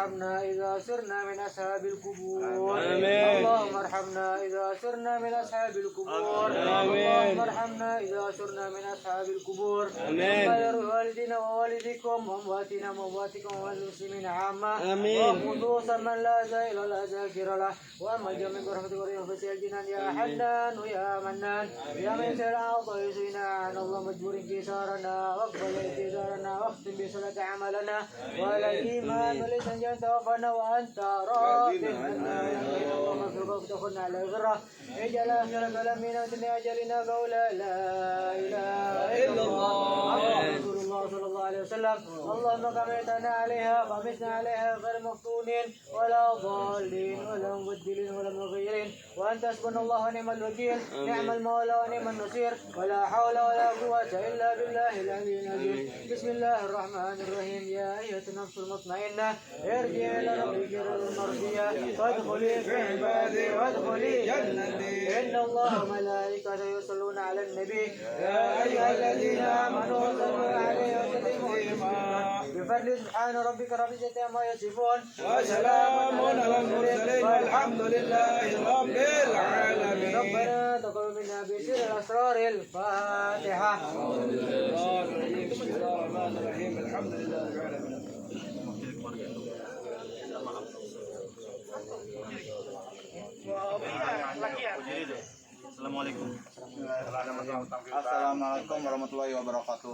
ارحمنا إذا صرنا من أصحاب القبور آمين. اللهم ارحمنا إذا صرنا من أصحاب القبور آمين. اللهم ارحمنا إذا صرنا من أصحاب القبور آمين. وغير والدنا ووالدكم وأمواتنا وأمواتكم والمسلمين عامة آمين. وخصوصا من لا زائل ولا ذاكر له وأما جميع برحمتك ورحمة في الجنان يا حنان ويا منان يا من سرع طيسنا عن الله مجبور انكسارنا واقبل انكسارنا واختم بصلاة عملنا وعلى الإيمان ولسان توفنا وأنت راض عنا اللهم اغفر وتخلنا على الغرة اجعل آخر كلامنا وسمع أجلنا قولا لا إله إلا الله رسول الله صلى الله عليه وسلم اللهم قمتنا عليها قمتنا عليها غير مفتونين ولا ضالين ولا مبدلين ولا مغيرين وأنت حسبنا الله ونعم الوكيل نعم المولى ونعم النصير ولا حول ولا قوة إلا بالله العلي العظيم بسم الله الرحمن الرحيم يا أيها النفس المطمئنة ارجعي إلى ربك مرضية وادخلي في عبادي وادخلي جنتي إن الله وملائكته يصلون على النبي يا أيها الذين آمنوا صلوا عليه وسلموا تسليما بفضل سبحان ربك رب العزة عما يصفون وسلام على المرسلين والحمد لله رب العالمين. ربنا تقبل منا بسر الأسرار الفاتحة. بسم الله الرحمن الرحيم الحمد لله رب العالمين. Assalamualaikum. Assalamualaikum warahmatullahi wabarakatuh.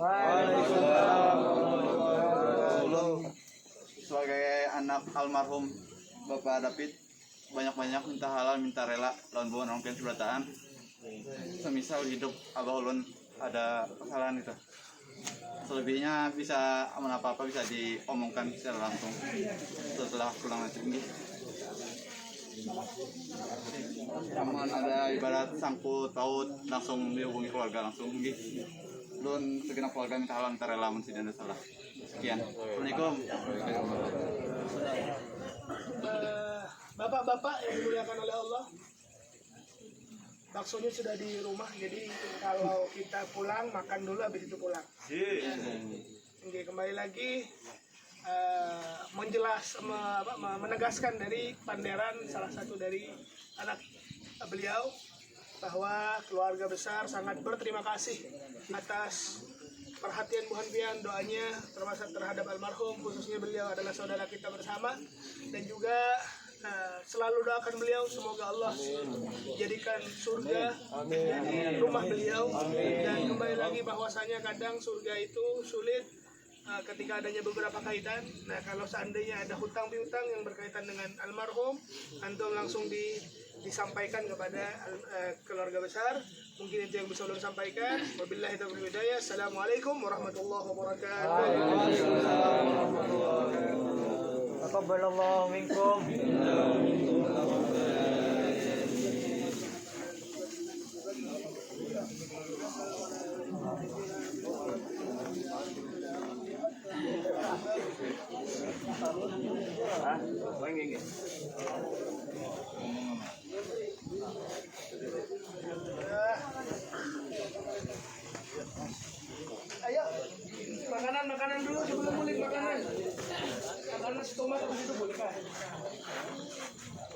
Sebagai anak almarhum Bapak David, banyak-banyak minta halal, minta rela, lawan bawa orang pian sebelataan. Semisal hidup Abah Ulun ada kesalahan itu. Selebihnya bisa aman apa-apa bisa diomongkan secara langsung setelah pulang nanti. Aman ada ibarat sangkut paut langsung dihubungi keluarga langsung gitu. Don segenap keluarga minta halal minta rela mun tidak ada salah. Sekian. Assalamualaikum. Bapak-bapak yang dimuliakan oleh Allah, baksonya sudah di rumah, jadi kalau kita pulang makan dulu habis itu pulang. Oke, kembali lagi menegaskan dari panderan salah satu dari anak beliau bahwa keluarga besar sangat berterima kasih atas perhatian Bu Hanfian, doanya termasuk terhadap almarhum, khususnya beliau adalah saudara kita bersama, dan juga selalu doakan beliau semoga Allah jadikan surga di rumah beliau. Dan kembali lagi bahwasanya kadang surga itu sulit ketika adanya beberapa kaitan. Nah, kalau seandainya ada hutang piutang yang berkaitan dengan almarhum, antum langsung disampaikan kepada keluarga besar. Mungkin itu yang bisa ulun sampaikan. Wabillahi taufiq wal hidayah. Assalamualaikum warahmatullahi wabarakatuh. Taqabbalallahu minkum. Ayo, makanan dulu sebelum mulai makanan. Makanan tomat itu boleh kah?